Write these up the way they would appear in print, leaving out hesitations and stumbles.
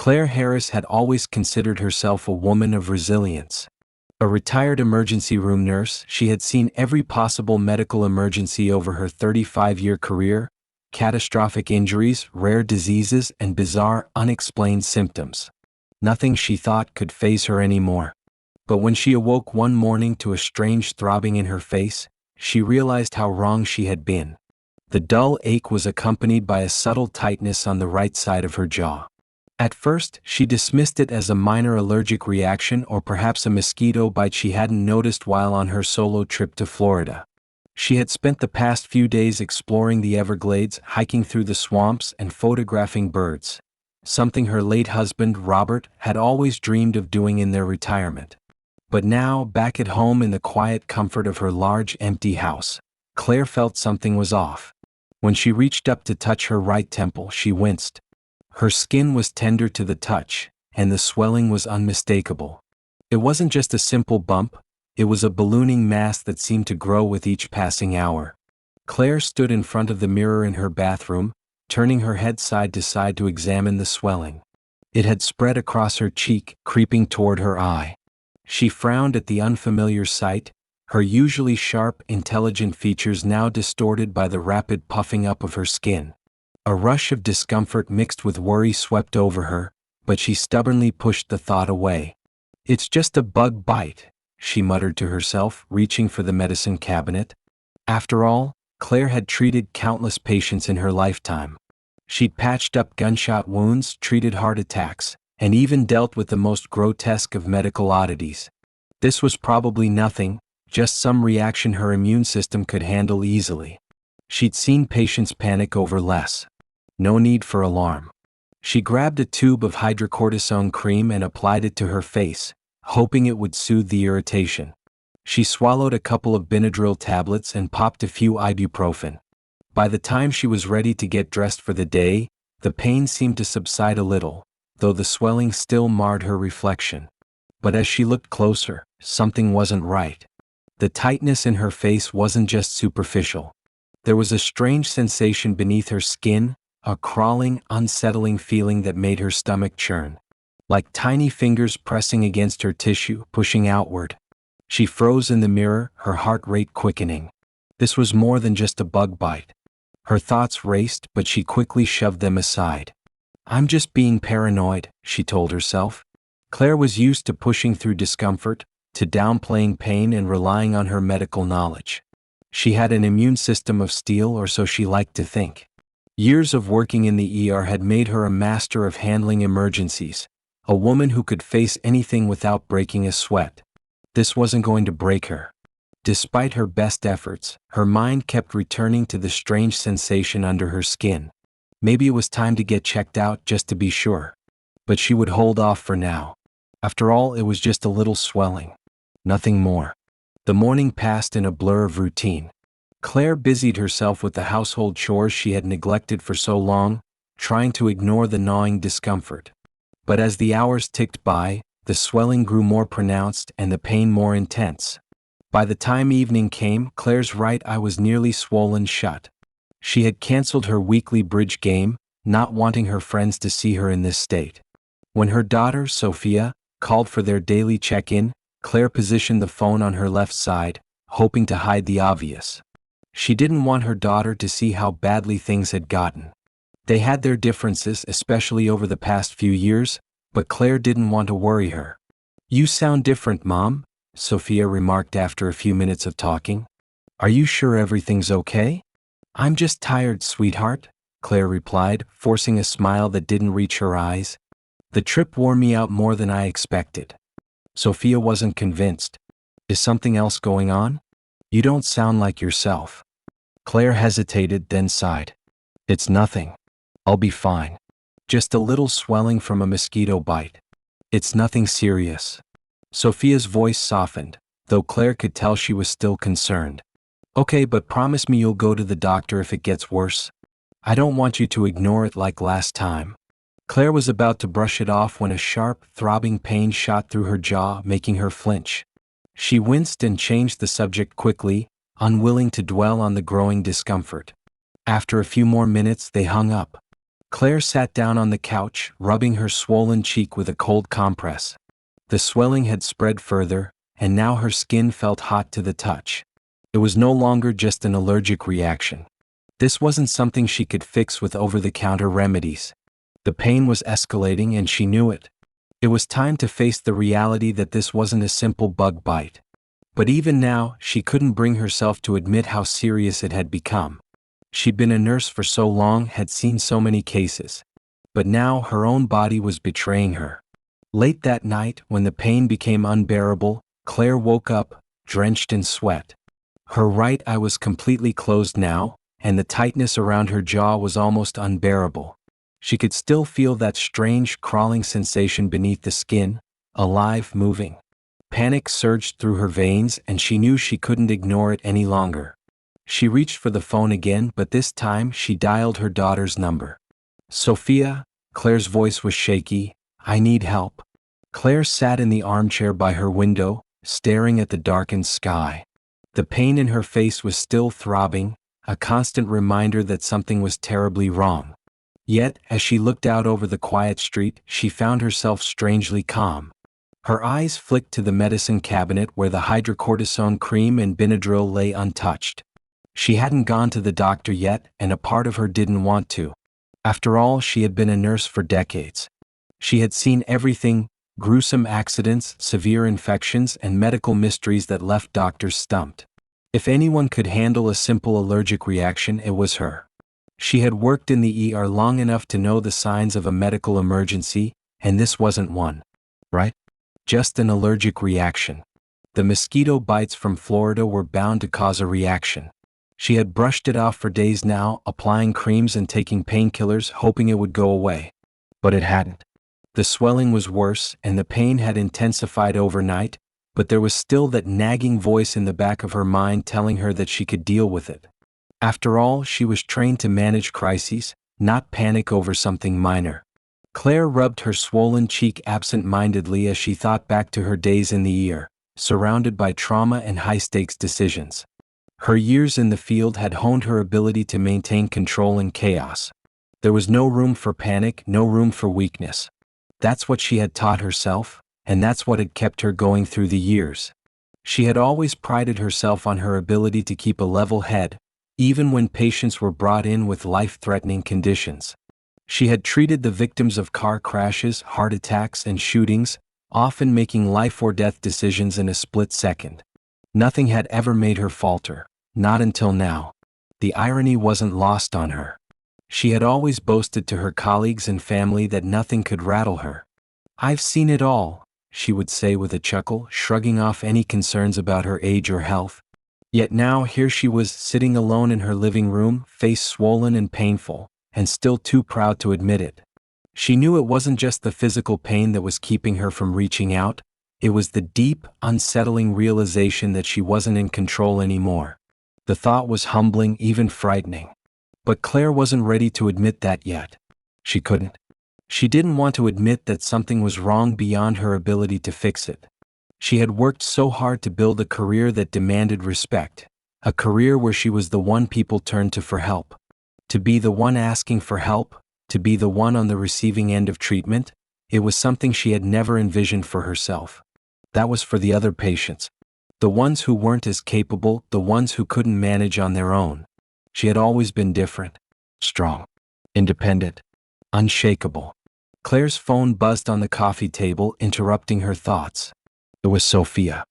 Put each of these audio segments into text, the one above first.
Claire Harris had always considered herself a woman of resilience. A retired emergency room nurse, she had seen every possible medical emergency over her 35-year career: catastrophic injuries, rare diseases, and bizarre, unexplained symptoms. Nothing, she thought, could faze her anymore. But when she awoke one morning to a strange throbbing in her face, she realized how wrong she had been. The dull ache was accompanied by a subtle tightness on the right side of her jaw. At first, she dismissed it as a minor allergic reaction or perhaps a mosquito bite she hadn't noticed while on her solo trip to Florida. She had spent the past few days exploring the Everglades, hiking through the swamps, and photographing birds, something her late husband, Robert, had always dreamed of doing in their retirement. But now, back at home in the quiet comfort of her large, empty house, Claire felt something was off. When she reached up to touch her right temple, she winced. Her skin was tender to the touch, and the swelling was unmistakable. It wasn't just a simple bump, it was a ballooning mass that seemed to grow with each passing hour. Claire stood in front of the mirror in her bathroom, turning her head side to side to examine the swelling. It had spread across her cheek, creeping toward her eye. She frowned at the unfamiliar sight, her usually sharp, intelligent features now distorted by the rapid puffing up of her skin. A rush of discomfort mixed with worry swept over her, but she stubbornly pushed the thought away. "It's just a bug bite," she muttered to herself, reaching for the medicine cabinet. After all, Claire had treated countless patients in her lifetime. She'd patched up gunshot wounds, treated heart attacks, and even dealt with the most grotesque of medical oddities. This was probably nothing, just some reaction her immune system could handle easily. She'd seen patients panic over less. No need for alarm. She grabbed a tube of hydrocortisone cream and applied it to her face, hoping it would soothe the irritation. She swallowed a couple of Benadryl tablets and popped a few ibuprofen. By the time she was ready to get dressed for the day, the pain seemed to subside a little, though the swelling still marred her reflection. But as she looked closer, something wasn't right. The tightness in her face wasn't just superficial. There was a strange sensation beneath her skin, a crawling, unsettling feeling that made her stomach churn. Like tiny fingers pressing against her tissue, pushing outward. She froze in the mirror, her heart rate quickening. This was more than just a bug bite. Her thoughts raced, but she quickly shoved them aside. "I'm just being paranoid," she told herself. Claire was used to pushing through discomfort, to downplaying pain and relying on her medical knowledge. She had an immune system of steel, or so she liked to think. Years of working in the ER had made her a master of handling emergencies, a woman who could face anything without breaking a sweat. This wasn't going to break her. Despite her best efforts, her mind kept returning to the strange sensation under her skin. Maybe it was time to get checked out just to be sure. But she would hold off for now. After all, it was just a little swelling. Nothing more. The morning passed in a blur of routine. Claire busied herself with the household chores she had neglected for so long, trying to ignore the gnawing discomfort. But as the hours ticked by, the swelling grew more pronounced and the pain more intense. By the time evening came, Claire's right eye was nearly swollen shut. She had canceled her weekly bridge game, not wanting her friends to see her in this state. When her daughter, Sophia, called for their daily check-in, Claire positioned the phone on her left side, hoping to hide the obvious. She didn't want her daughter to see how badly things had gotten. They had their differences, especially over the past few years, but Claire didn't want to worry her. "You sound different, Mom," Sophia remarked after a few minutes of talking. "Are you sure everything's okay?" "I'm just tired, sweetheart," Claire replied, forcing a smile that didn't reach her eyes. "The trip wore me out more than I expected." Sophia wasn't convinced. "Is something else going on? You don't sound like yourself." Claire hesitated, then sighed. "It's nothing. I'll be fine. Just a little swelling from a mosquito bite. It's nothing serious." Sophia's voice softened, though Claire could tell she was still concerned. "Okay, but promise me you'll go to the doctor if it gets worse. I don't want you to ignore it like last time." Claire was about to brush it off when a sharp, throbbing pain shot through her jaw, making her flinch. She winced and changed the subject quickly, unwilling to dwell on the growing discomfort. After a few more minutes, they hung up. Claire sat down on the couch, rubbing her swollen cheek with a cold compress. The swelling had spread further, and now her skin felt hot to the touch. It was no longer just an allergic reaction. This wasn't something she could fix with over-the-counter remedies. The pain was escalating and she knew it. It was time to face the reality that this wasn't a simple bug bite. But even now, she couldn't bring herself to admit how serious it had become. She'd been a nurse for so long, had seen so many cases. But now her own body was betraying her. Late that night, when the pain became unbearable, Claire woke up, drenched in sweat. Her right eye was completely closed now, and the tightness around her jaw was almost unbearable. She could still feel that strange, crawling sensation beneath the skin, alive, moving. Panic surged through her veins, and she knew she couldn't ignore it any longer. She reached for the phone again, but this time she dialed her daughter's number. "Sophia," Claire's voice was shaky, "I need help." Claire sat in the armchair by her window, staring at the darkened sky. The pain in her face was still throbbing, a constant reminder that something was terribly wrong. Yet, as she looked out over the quiet street, she found herself strangely calm. Her eyes flicked to the medicine cabinet where the hydrocortisone cream and Benadryl lay untouched. She hadn't gone to the doctor yet, and a part of her didn't want to. After all, she had been a nurse for decades. She had seen everything: gruesome accidents, severe infections, and medical mysteries that left doctors stumped. If anyone could handle a simple allergic reaction, it was her. She had worked in the ER long enough to know the signs of a medical emergency, and this wasn't one. Right? Just an allergic reaction. The mosquito bites from Florida were bound to cause a reaction. She had brushed it off for days now, applying creams and taking painkillers, hoping it would go away. But it hadn't. The swelling was worse, and the pain had intensified overnight, but there was still that nagging voice in the back of her mind telling her that she could deal with it. After all, she was trained to manage crises, not panic over something minor. Claire rubbed her swollen cheek absent-mindedly as she thought back to her days in the ER, surrounded by trauma and high-stakes decisions. Her years in the field had honed her ability to maintain control in chaos. There was no room for panic, no room for weakness. That's what she had taught herself, and that's what had kept her going through the years. She had always prided herself on her ability to keep a level head, even when patients were brought in with life-threatening conditions. She had treated the victims of car crashes, heart attacks, and shootings, often making life-or-death decisions in a split second. Nothing had ever made her falter, not until now. The irony wasn't lost on her. She had always boasted to her colleagues and family that nothing could rattle her. "I've seen it all," she would say with a chuckle, shrugging off any concerns about her age or health. Yet now here she was, sitting alone in her living room, face swollen and painful, and still too proud to admit it. She knew it wasn't just the physical pain that was keeping her from reaching out, it was the deep, unsettling realization that she wasn't in control anymore. The thought was humbling, even frightening. But Claire wasn't ready to admit that yet. She couldn't. She didn't want to admit that something was wrong beyond her ability to fix it. She had worked so hard to build a career that demanded respect, a career where she was the one people turned to for help. To be the one asking for help, to be the one on the receiving end of treatment, it was something she had never envisioned for herself. That was for the other patients. The ones who weren't as capable, the ones who couldn't manage on their own. She had always been different, strong, independent, unshakable. Claire's phone buzzed on the coffee table, interrupting her thoughts. It was Sophia.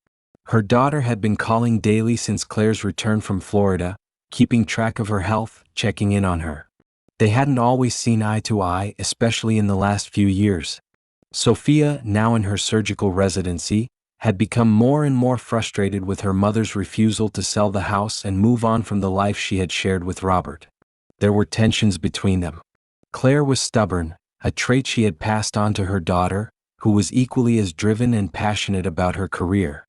Her daughter had been calling daily since Claire's return from Florida, keeping track of her health, checking in on her. They hadn't always seen eye to eye, especially in the last few years. Sophia, now in her surgical residency, had become more and more frustrated with her mother's refusal to sell the house and move on from the life she had shared with Robert. There were tensions between them. Claire was stubborn, a trait she had passed on to her daughter, who was equally as driven and passionate about her career.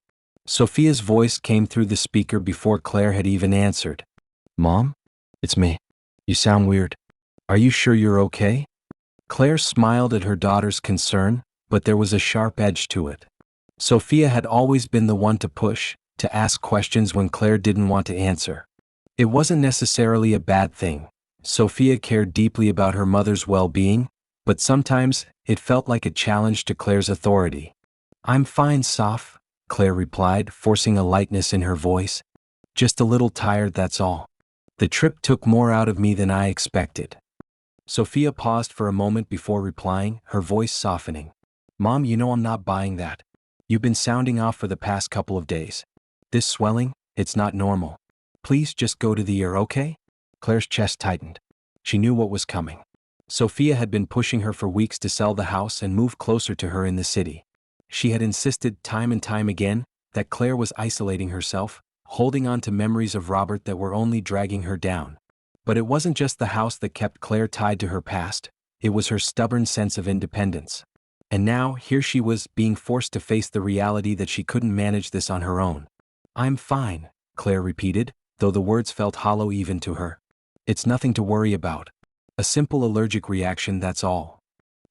Sophia's voice came through the speaker before Claire had even answered. "Mom? It's me. You sound weird. Are you sure you're okay?" Claire smiled at her daughter's concern, but there was a sharp edge to it. Sophia had always been the one to push, to ask questions when Claire didn't want to answer. It wasn't necessarily a bad thing. Sophia cared deeply about her mother's well-being, but sometimes it felt like a challenge to Claire's authority. "I'm fine, Soph," Claire replied, forcing a lightness in her voice. "Just a little tired, that's all. The trip took more out of me than I expected." Sophia paused for a moment before replying, her voice softening. "Mom, you know I'm not buying that. You've been sounding off for the past couple of days. This swelling, it's not normal. Please just go to the ear, okay?" Claire's chest tightened. She knew what was coming. Sophia had been pushing her for weeks to sell the house and move closer to her in the city. She had insisted time and time again that Claire was isolating herself, holding on to memories of Robert that were only dragging her down. But it wasn't just the house that kept Claire tied to her past, it was her stubborn sense of independence. And now, here she was, being forced to face the reality that she couldn't manage this on her own. "I'm fine," Claire repeated, though the words felt hollow even to her. "It's nothing to worry about. A simple allergic reaction, that's all."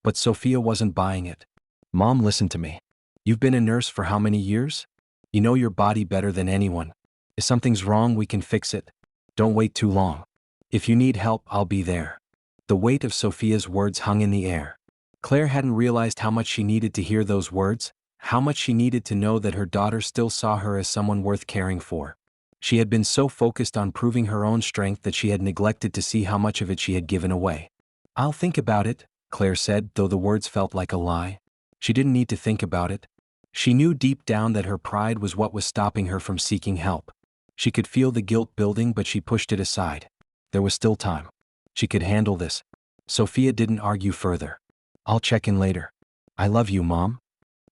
But Sophia wasn't buying it. "Mom, listen to me. You've been a nurse for how many years? You know your body better than anyone. If something's wrong, we can fix it. Don't wait too long. If you need help, I'll be there." The weight of Sophia's words hung in the air. Claire hadn't realized how much she needed to hear those words, how much she needed to know that her daughter still saw her as someone worth caring for. She had been so focused on proving her own strength that she had neglected to see how much of it she had given away. "I'll think about it," Claire said, though the words felt like a lie. She didn't need to think about it. She knew deep down that her pride was what was stopping her from seeking help. She could feel the guilt building, but she pushed it aside. There was still time. She could handle this. Sophia didn't argue further. "I'll check in later. I love you, Mom."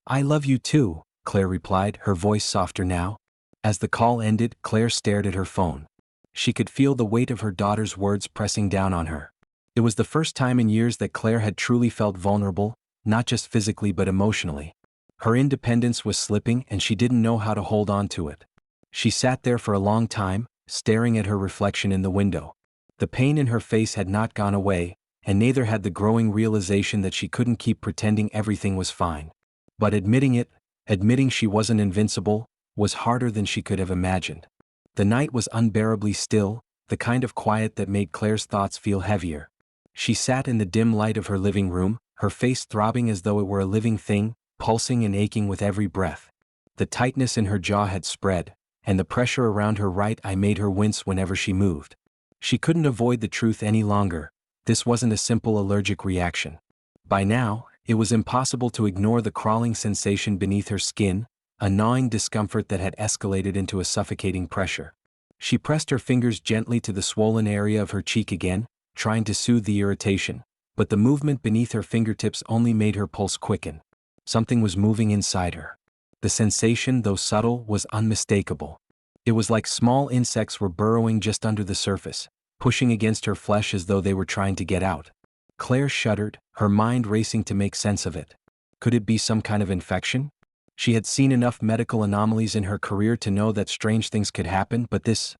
"I love you too," Claire replied, her voice softer now. As the call ended, Claire stared at her phone. She could feel the weight of her daughter's words pressing down on her. It was the first time in years that Claire had truly felt vulnerable, not just physically but emotionally. Her independence was slipping and she didn't know how to hold on to it. She sat there for a long time, staring at her reflection in the window. The pain in her face had not gone away, and neither had the growing realization that she couldn't keep pretending everything was fine. But admitting she wasn't invincible, was harder than she could have imagined. The night was unbearably still, the kind of quiet that made Claire's thoughts feel heavier. She sat in the dim light of her living room, her face throbbing as though it were a living thing, pulsing and aching with every breath. The tightness in her jaw had spread, and the pressure around her right eye made her wince whenever she moved. She couldn't avoid the truth any longer. This wasn't a simple allergic reaction. By now, it was impossible to ignore the crawling sensation beneath her skin, a gnawing discomfort that had escalated into a suffocating pressure. She pressed her fingers gently to the swollen area of her cheek again, trying to soothe the irritation, but the movement beneath her fingertips only made her pulse quicken. Something was moving inside her. The sensation, though subtle, was unmistakable. It was like small insects were burrowing just under the surface, pushing against her flesh as though they were trying to get out. Claire shuddered, her mind racing to make sense of it. Could it be some kind of infection? She had seen enough medical anomalies in her career to know that strange things could happen, but this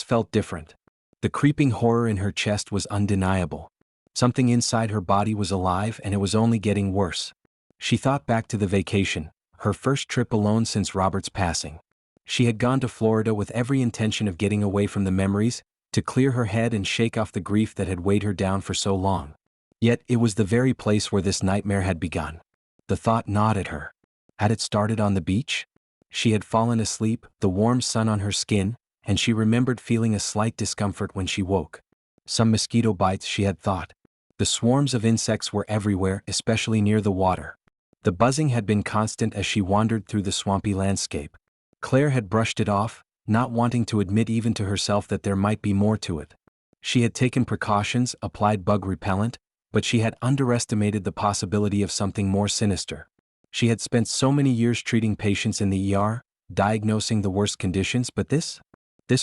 felt different. The creeping horror in her chest was undeniable. Something inside her body was alive, and it was only getting worse. She thought back to the vacation, her first trip alone since Robert's passing. She had gone to Florida with every intention of getting away from the memories, to clear her head and shake off the grief that had weighed her down for so long. Yet it was the very place where this nightmare had begun. The thought gnawed at her. Had it started on the beach? She had fallen asleep, the warm sun on her skin, and she remembered feeling a slight discomfort when she woke. Some mosquito bites, she had thought. The swarms of insects were everywhere, especially near the water. The buzzing had been constant as she wandered through the swampy landscape. Claire had brushed it off, not wanting to admit even to herself that there might be more to it. She had taken precautions, applied bug repellent, but she had underestimated the possibility of something more sinister. She had spent so many years treating patients in the ER, diagnosing the worst conditions, but this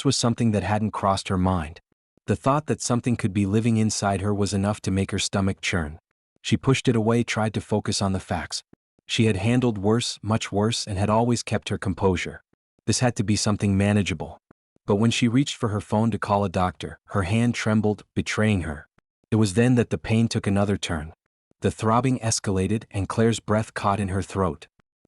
was something that hadn't crossed her mind. The thought that something could be living inside her was enough to make her stomach churn. She pushed it away, tried to focus on the facts. She had handled worse, much worse, and had always kept her composure. This had to be something manageable. But when she reached for her phone to call a doctor, her hand trembled, betraying her. It was then that the pain took another turn. The throbbing escalated, and Claire's breath caught in her throat.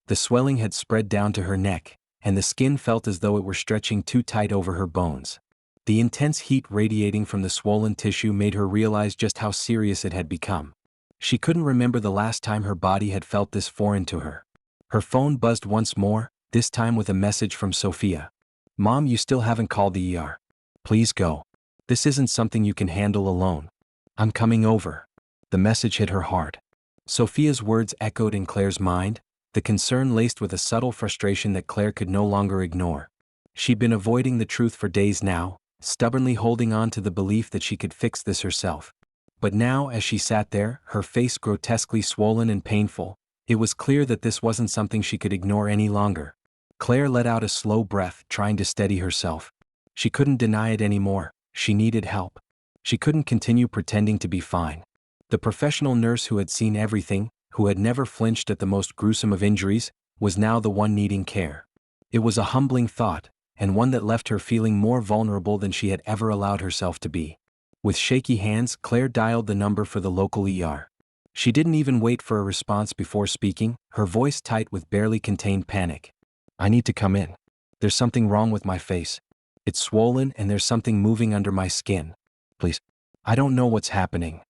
The swelling had spread down to her neck, and the skin felt as though it were stretching too tight over her bones. The intense heat radiating from the swollen tissue made her realize just how serious it had become. She couldn't remember the last time her body had felt this foreign to her. Her phone buzzed once more, this time with a message from Sophia. "Mom, you still haven't called the ER. Please go. This isn't something you can handle alone. I'm coming over." The message hit her hard. Sophia's words echoed in Claire's mind, the concern laced with a subtle frustration that Claire could no longer ignore. She'd been avoiding the truth for days now, stubbornly holding on to the belief that she could fix this herself. But now, as she sat there, her face grotesquely swollen and painful, it was clear that this wasn't something she could ignore any longer. Claire let out a slow breath, trying to steady herself. She couldn't deny it anymore. She needed help. She couldn't continue pretending to be fine. The professional nurse who had seen everything, who had never flinched at the most gruesome of injuries, was now the one needing care. It was a humbling thought, and one that left her feeling more vulnerable than she had ever allowed herself to be. With shaky hands, Claire dialed the number for the local ER. She didn't even wait for a response before speaking, her voice tight with barely contained panic. "I need to come in. There's something wrong with my face. It's swollen and there's something moving under my skin. Please. I don't know what's happening."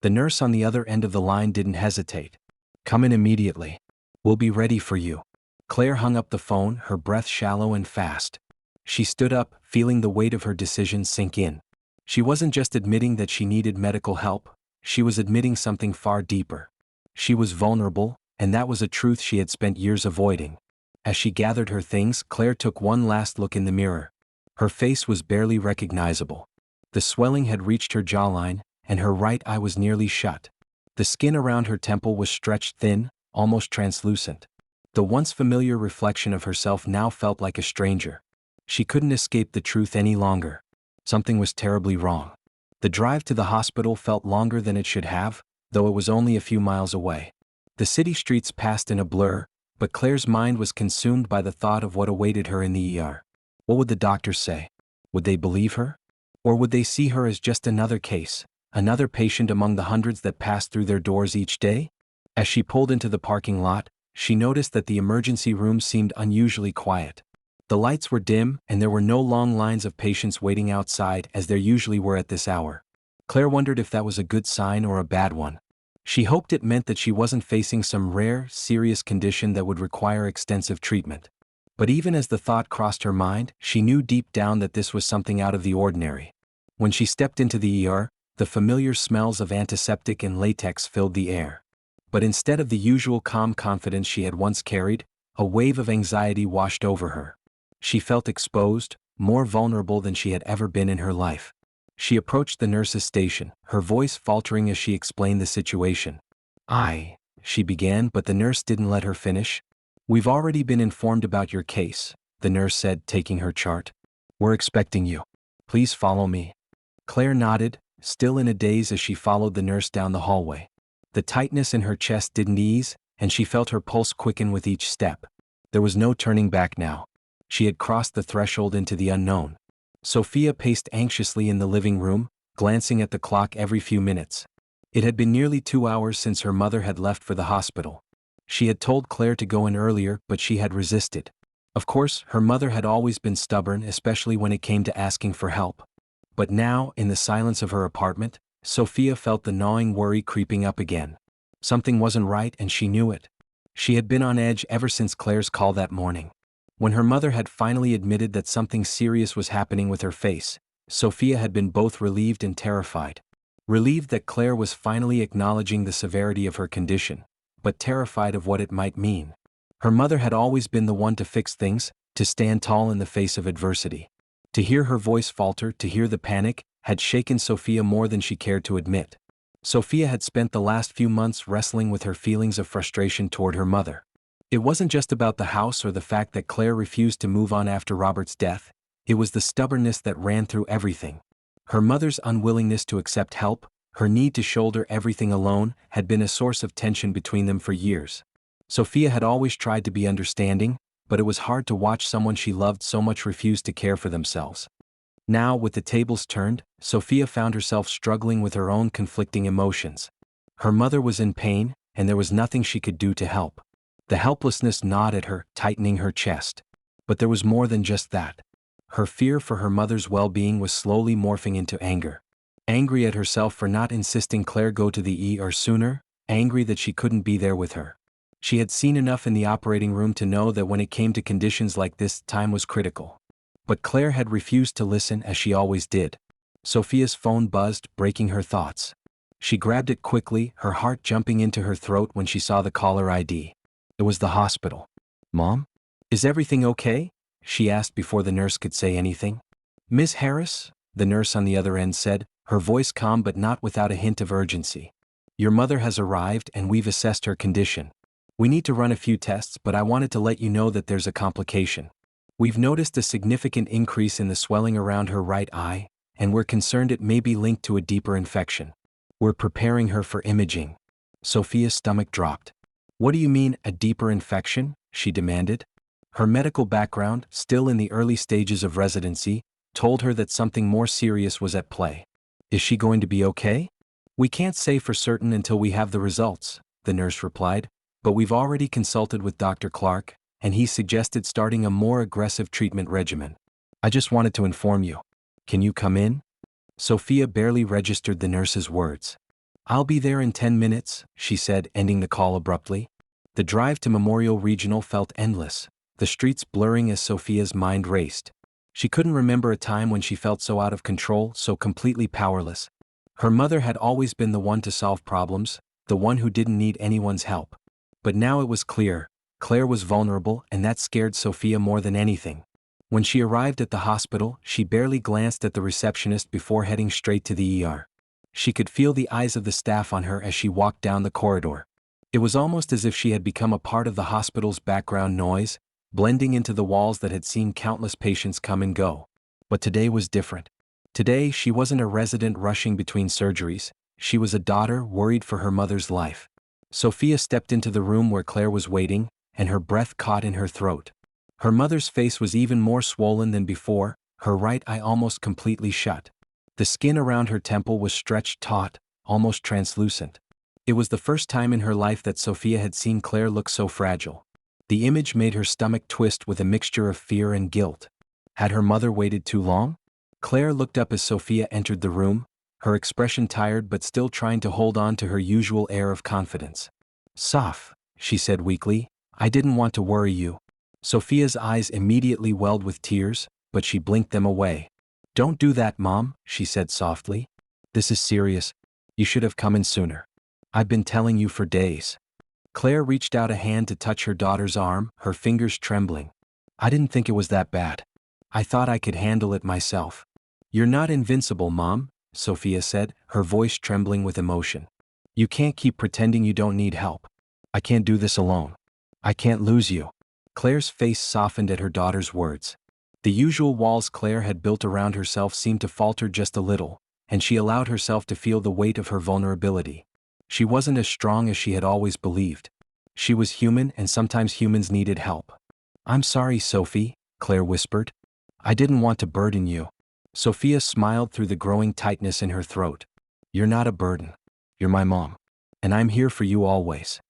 The nurse on the other end of the line didn't hesitate. "Come in immediately. We'll be ready for you." Claire hung up the phone, her breath shallow and fast. She stood up, feeling the weight of her decision sink in. She wasn't just admitting that she needed medical help, she was admitting something far deeper. She was vulnerable, and that was a truth she had spent years avoiding. As she gathered her things, Claire took one last look in the mirror. Her face was barely recognizable. The swelling had reached her jawline, and her right eye was nearly shut. The skin around her temple was stretched thin, almost translucent. The once familiar reflection of herself now felt like a stranger. She couldn't escape the truth any longer. Something was terribly wrong. The drive to the hospital felt longer than it should have, though it was only a few miles away. The city streets passed in a blur, but Claire's mind was consumed by the thought of what awaited her in the ER. What would the doctors say? Would they believe her? Or would they see her as just another case, another patient among the hundreds that passed through their doors each day? As she pulled into the parking lot, she noticed that the emergency room seemed unusually quiet. The lights were dim, and there were no long lines of patients waiting outside as there usually were at this hour. Claire wondered if that was a good sign or a bad one. She hoped it meant that she wasn't facing some rare, serious condition that would require extensive treatment. But even as the thought crossed her mind, she knew deep down that this was something out of the ordinary. When she stepped into the ER, the familiar smells of antiseptic and latex filled the air. But instead of the usual calm confidence she had once carried, a wave of anxiety washed over her. She felt exposed, more vulnerable than she had ever been in her life. She approached the nurse's station, her voice faltering as she explained the situation. She began, but the nurse didn't let her finish. "We've already been informed about your case," the nurse said, taking her chart. "We're expecting you. Please follow me." Claire nodded, still in a daze as she followed the nurse down the hallway. The tightness in her chest didn't ease, and she felt her pulse quicken with each step. There was no turning back now. She had crossed the threshold into the unknown. Sophia paced anxiously in the living room, glancing at the clock every few minutes. It had been nearly 2 hours since her mother had left for the hospital. She had told Claire to go in earlier, but she had resisted. Of course, her mother had always been stubborn, especially when it came to asking for help. But now, in the silence of her apartment, Sophia felt the gnawing worry creeping up again. Something wasn't right, and she knew it. She had been on edge ever since Claire's call that morning. When her mother had finally admitted that something serious was happening with her face, Sophia had been both relieved and terrified. Relieved that Claire was finally acknowledging the severity of her condition, but terrified of what it might mean. Her mother had always been the one to fix things, to stand tall in the face of adversity. To hear her voice falter, to hear the panic, had shaken Sophia more than she cared to admit. Sophia had spent the last few months wrestling with her feelings of frustration toward her mother. It wasn't just about the house or the fact that Claire refused to move on after Robert's death, it was the stubbornness that ran through everything. Her mother's unwillingness to accept help, her need to shoulder everything alone, had been a source of tension between them for years. Sophia had always tried to be understanding, but it was hard to watch someone she loved so much refuse to care for themselves. Now, with the tables turned, Sophia found herself struggling with her own conflicting emotions. Her mother was in pain, and there was nothing she could do to help. The helplessness gnawed at her, tightening her chest. But there was more than just that. Her fear for her mother's well-being was slowly morphing into anger. Angry at herself for not insisting Claire go to the ER sooner, angry that she couldn't be there with her. She had seen enough in the operating room to know that when it came to conditions like this, time was critical. But Claire had refused to listen as she always did. Sophia's phone buzzed, breaking her thoughts. She grabbed it quickly, her heart jumping into her throat when she saw the caller ID. It was the hospital. "Mom? Is everything okay?" she asked before the nurse could say anything. "Miss Harris?" the nurse on the other end said, her voice calm but not without a hint of urgency. "Your mother has arrived and we've assessed her condition. We need to run a few tests, but I wanted to let you know that there's a complication. We've noticed a significant increase in the swelling around her right eye, and we're concerned it may be linked to a deeper infection. We're preparing her for imaging." Sophia's stomach dropped. "What do you mean, a deeper infection?" she demanded. Her medical background, still in the early stages of residency, told her that something more serious was at play. "Is she going to be okay?" "We can't say for certain until we have the results," the nurse replied, "but we've already consulted with Dr. Clark, and he suggested starting a more aggressive treatment regimen. I just wanted to inform you. Can you come in?" Sophia barely registered the nurse's words. "I'll be there in 10 minutes, she said, ending the call abruptly. The drive to Memorial Regional felt endless, the streets blurring as Sophia's mind raced. She couldn't remember a time when she felt so out of control, so completely powerless. Her mother had always been the one to solve problems, the one who didn't need anyone's help. But now it was clear, Claire was vulnerable, and that scared Sophia more than anything. When she arrived at the hospital, she barely glanced at the receptionist before heading straight to the ER. She could feel the eyes of the staff on her as she walked down the corridor. It was almost as if she had become a part of the hospital's background noise, blending into the walls that had seen countless patients come and go. But today was different. Today, she wasn't a resident rushing between surgeries. She was a daughter worried for her mother's life. Sophia stepped into the room where Claire was waiting, and her breath caught in her throat. Her mother's face was even more swollen than before, her right eye almost completely shut. The skin around her temple was stretched taut, almost translucent. It was the first time in her life that Sophia had seen Claire look so fragile. The image made her stomach twist with a mixture of fear and guilt. Had her mother waited too long? Claire looked up as Sophia entered the room, her expression tired but still trying to hold on to her usual air of confidence. "Soph," she said weakly, "I didn't want to worry you." Sophia's eyes immediately welled with tears, but she blinked them away. "Don't do that, Mom," she said softly. "This is serious. You should have come in sooner. I've been telling you for days." Claire reached out a hand to touch her daughter's arm, her fingers trembling. "I didn't think it was that bad. I thought I could handle it myself." "You're not invincible, Mom," Sophia said, her voice trembling with emotion. "You can't keep pretending you don't need help. I can't do this alone. I can't lose you." Claire's face softened at her daughter's words. The usual walls Claire had built around herself seemed to falter just a little, and she allowed herself to feel the weight of her vulnerability. She wasn't as strong as she had always believed. She was human, and sometimes humans needed help. "I'm sorry, Sophie," Claire whispered. "I didn't want to burden you." Sophia smiled through the growing tightness in her throat. "You're not a burden. You're my mom. And I'm here for you always."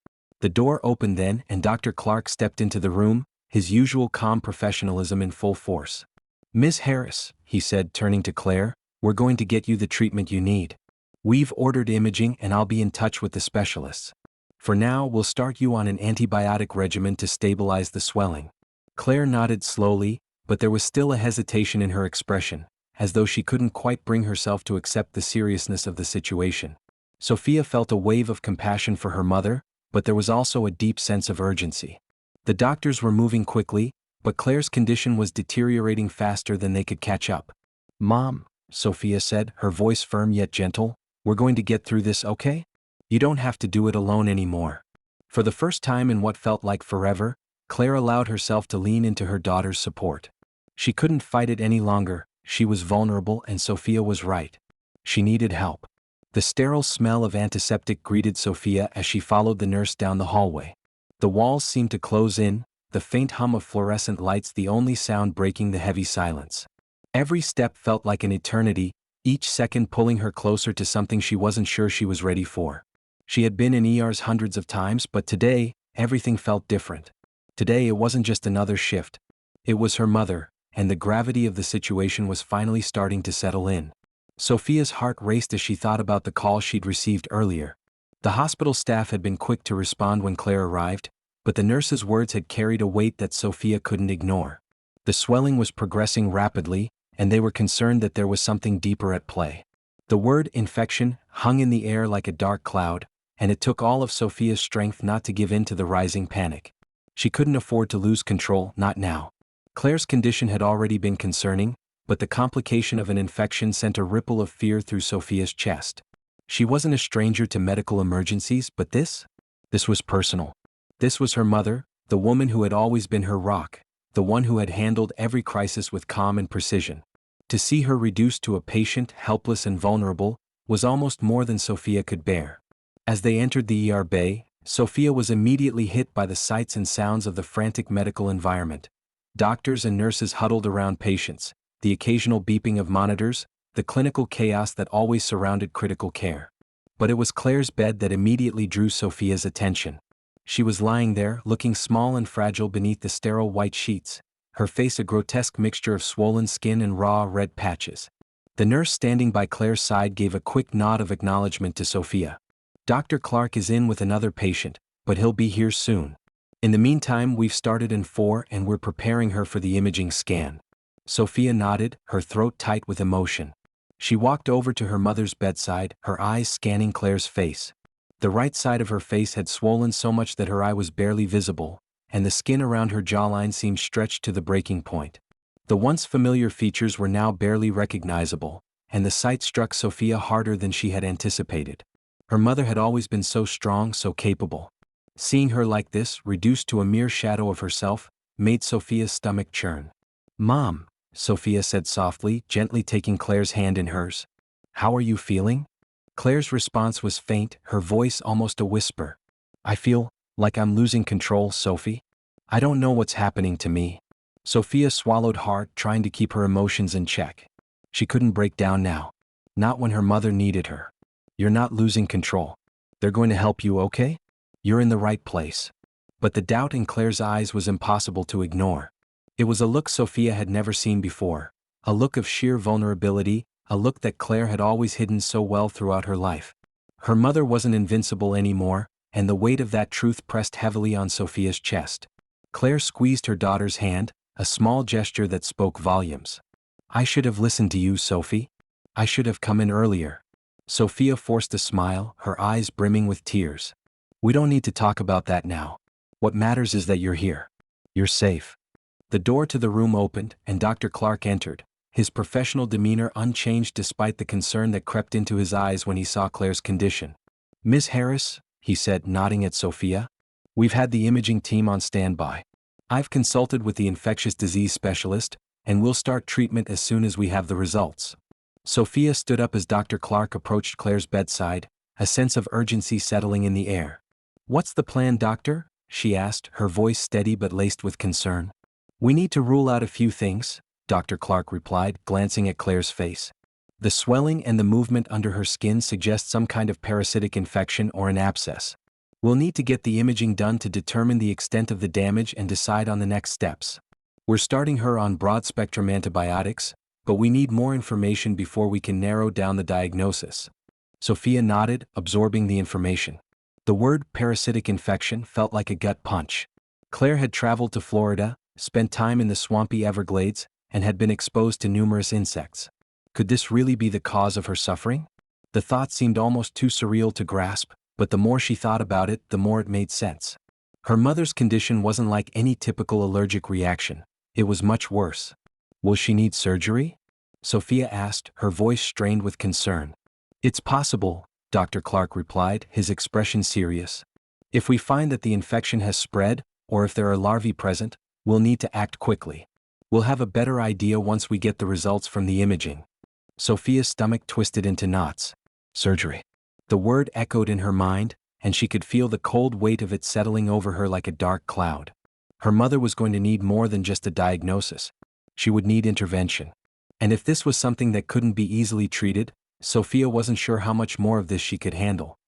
The door opened then, and Dr. Clark stepped into the room, his usual calm professionalism in full force. "Miss Harris," he said, turning to Claire, "we're going to get you the treatment you need. We've ordered imaging, and I'll be in touch with the specialists. For now, we'll start you on an antibiotic regimen to stabilize the swelling." Claire nodded slowly, but there was still a hesitation in her expression, as though she couldn't quite bring herself to accept the seriousness of the situation. Sophia felt a wave of compassion for her mother, but there was also a deep sense of urgency. The doctors were moving quickly, but Claire's condition was deteriorating faster than they could catch up. "Mom," Sophia said, her voice firm yet gentle, "we're going to get through this, okay? You don't have to do it alone anymore." For the first time in what felt like forever, Claire allowed herself to lean into her daughter's support. She couldn't fight it any longer, she was vulnerable, and Sophia was right. She needed help. The sterile smell of antiseptic greeted Sophia as she followed the nurse down the hallway. The walls seemed to close in, the faint hum of fluorescent lights the only sound breaking the heavy silence. Every step felt like an eternity, each second pulling her closer to something she wasn't sure she was ready for. She had been in ERs hundreds of times, but today, everything felt different. Today it wasn't just another shift. It was her mother, and the gravity of the situation was finally starting to settle in. Sophia's heart raced as she thought about the call she'd received earlier. The hospital staff had been quick to respond when Claire arrived, but the nurse's words had carried a weight that Sophia couldn't ignore. The swelling was progressing rapidly, and they were concerned that there was something deeper at play. The word infection hung in the air like a dark cloud, and it took all of Sophia's strength not to give in to the rising panic. She couldn't afford to lose control, not now. Claire's condition had already been concerning, but the complication of an infection sent a ripple of fear through Sophia's chest. She wasn't a stranger to medical emergencies, but this was personal. This was her mother, the woman who had always been her rock, the one who had handled every crisis with calm and precision. To see her reduced to a patient, helpless and vulnerable, was almost more than Sophia could bear. As they entered the ER bay, Sophia was immediately hit by the sights and sounds of the frantic medical environment. Doctors and nurses huddled around patients, the occasional beeping of monitors, the clinical chaos that always surrounded critical care. But it was Claire's bed that immediately drew Sophia's attention. She was lying there, looking small and fragile beneath the sterile white sheets, her face a grotesque mixture of swollen skin and raw red patches. The nurse standing by Claire's side gave a quick nod of acknowledgement to Sophia. "Dr. Clark is in with another patient, but he'll be here soon. In the meantime, we've started in 4 and we're preparing her for the imaging scan." Sophia nodded, her throat tight with emotion. She walked over to her mother's bedside, her eyes scanning Claire's face. The right side of her face had swollen so much that her eye was barely visible, and the skin around her jawline seemed stretched to the breaking point. The once familiar features were now barely recognizable, and the sight struck Sophia harder than she had anticipated. Her mother had always been so strong, so capable. Seeing her like this, reduced to a mere shadow of herself, made Sophia's stomach churn. "Mom," Sophia said softly, gently taking Claire's hand in hers. "How are you feeling?" Claire's response was faint, her voice almost a whisper. "I feel like I'm losing control, Sophie. I don't know what's happening to me." Sophia swallowed hard, trying to keep her emotions in check. She couldn't break down now. Not when her mother needed her. "You're not losing control. They're going to help you, okay? You're in the right place." But the doubt in Claire's eyes was impossible to ignore. It was a look Sophia had never seen before, a look of sheer vulnerability, a look that Claire had always hidden so well throughout her life. Her mother wasn't invincible anymore, and the weight of that truth pressed heavily on Sophia's chest. Claire squeezed her daughter's hand, a small gesture that spoke volumes. "I should have listened to you, Sophie. I should have come in earlier." Sophia forced a smile, her eyes brimming with tears. "We don't need to talk about that now. What matters is that you're here. You're safe." The door to the room opened, and Dr. Clark entered, his professional demeanor unchanged despite the concern that crept into his eyes when he saw Claire's condition. "Ms. Harris," he said, nodding at Sophia, "we've had the imaging team on standby. I've consulted with the infectious disease specialist, and we'll start treatment as soon as we have the results." Sophia stood up as Dr. Clark approached Claire's bedside, a sense of urgency settling in the air. "What's the plan, doctor?" she asked, her voice steady but laced with concern. "We need to rule out a few things," Dr. Clark replied, glancing at Claire's face. "The swelling and the movement under her skin suggest some kind of parasitic infection or an abscess. We'll need to get the imaging done to determine the extent of the damage and decide on the next steps. We're starting her on broad-spectrum antibiotics, but we need more information before we can narrow down the diagnosis." Sophia nodded, absorbing the information. The word parasitic infection felt like a gut punch. Claire had traveled to Florida, spent time in the swampy Everglades, and had been exposed to numerous insects. Could this really be the cause of her suffering? The thought seemed almost too surreal to grasp, but the more she thought about it, the more it made sense. Her mother's condition wasn't like any typical allergic reaction. It was much worse. "Will she need surgery?" Sophia asked, her voice strained with concern. "It's possible," Dr. Clark replied, his expression serious. "If we find that the infection has spread, or if there are larvae present, we'll need to act quickly. We'll have a better idea once we get the results from the imaging." Sophia's stomach twisted into knots. Surgery. The word echoed in her mind, and she could feel the cold weight of it settling over her like a dark cloud. Her mother was going to need more than just a diagnosis. She would need intervention. And if this was something that couldn't be easily treated, Sophia wasn't sure how much more of this she could handle.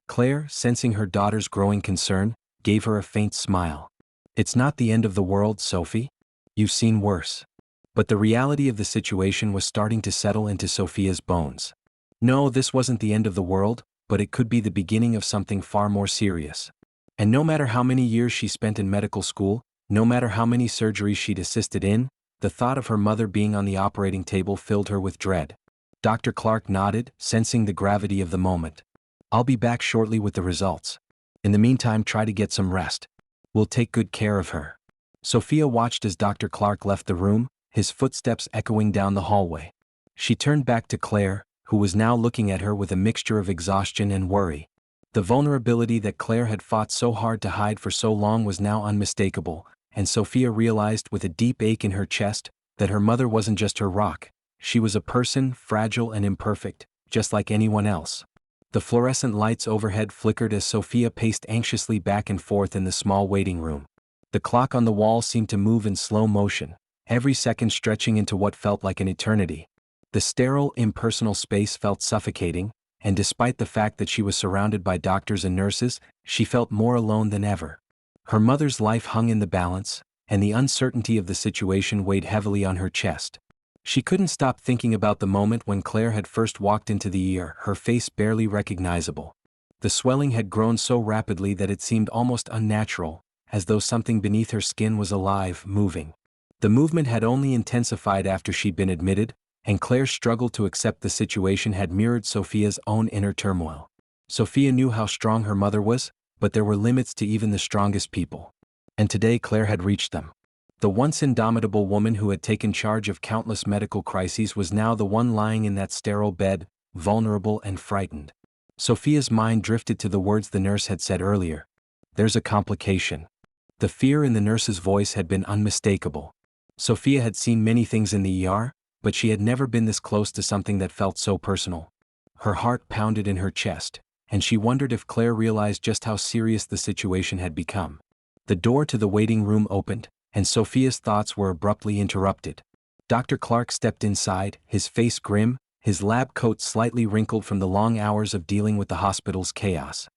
Claire, sensing her daughter's growing concern, gave her a faint smile. "It's not the end of the world, Sophie. You've seen worse." But the reality of the situation was starting to settle into Sophia's bones. No, this wasn't the end of the world, but it could be the beginning of something far more serious. And no matter how many years she spent in medical school, no matter how many surgeries she'd assisted in, the thought of her mother being on the operating table filled her with dread. Dr. Clark nodded, sensing the gravity of the moment. "I'll be back shortly with the results. In the meantime, try to get some rest. We'll take good care of her." Sophia watched as Dr. Clark left the room, his footsteps echoing down the hallway. She turned back to Claire, who was now looking at her with a mixture of exhaustion and worry. The vulnerability that Claire had fought so hard to hide for so long was now unmistakable, and Sophia realized with a deep ache in her chest that her mother wasn't just her rock. She was a person, fragile and imperfect, just like anyone else. The fluorescent lights overhead flickered as Sophia paced anxiously back and forth in the small waiting room. The clock on the wall seemed to move in slow motion, every second stretching into what felt like an eternity. The sterile, impersonal space felt suffocating, and despite the fact that she was surrounded by doctors and nurses, she felt more alone than ever. Her mother's life hung in the balance, and the uncertainty of the situation weighed heavily on her chest. She couldn't stop thinking about the moment when Claire had first walked into the ER, her face barely recognizable. The swelling had grown so rapidly that it seemed almost unnatural, as though something beneath her skin was alive, moving. The movement had only intensified after she'd been admitted, and Claire's struggle to accept the situation had mirrored Sophia's own inner turmoil. Sophia knew how strong her mother was, but there were limits to even the strongest people. And today Claire had reached them. The once indomitable woman who had taken charge of countless medical crises was now the one lying in that sterile bed, vulnerable and frightened. Sophia's mind drifted to the words the nurse had said earlier. "There's a complication." The fear in the nurse's voice had been unmistakable. Sophia had seen many things in the ER, but she had never been this close to something that felt so personal. Her heart pounded in her chest, and she wondered if Claire realized just how serious the situation had become. The door to the waiting room opened, and Sophia's thoughts were abruptly interrupted. Dr. Clark stepped inside, his face grim, his lab coat slightly wrinkled from the long hours of dealing with the hospital's chaos.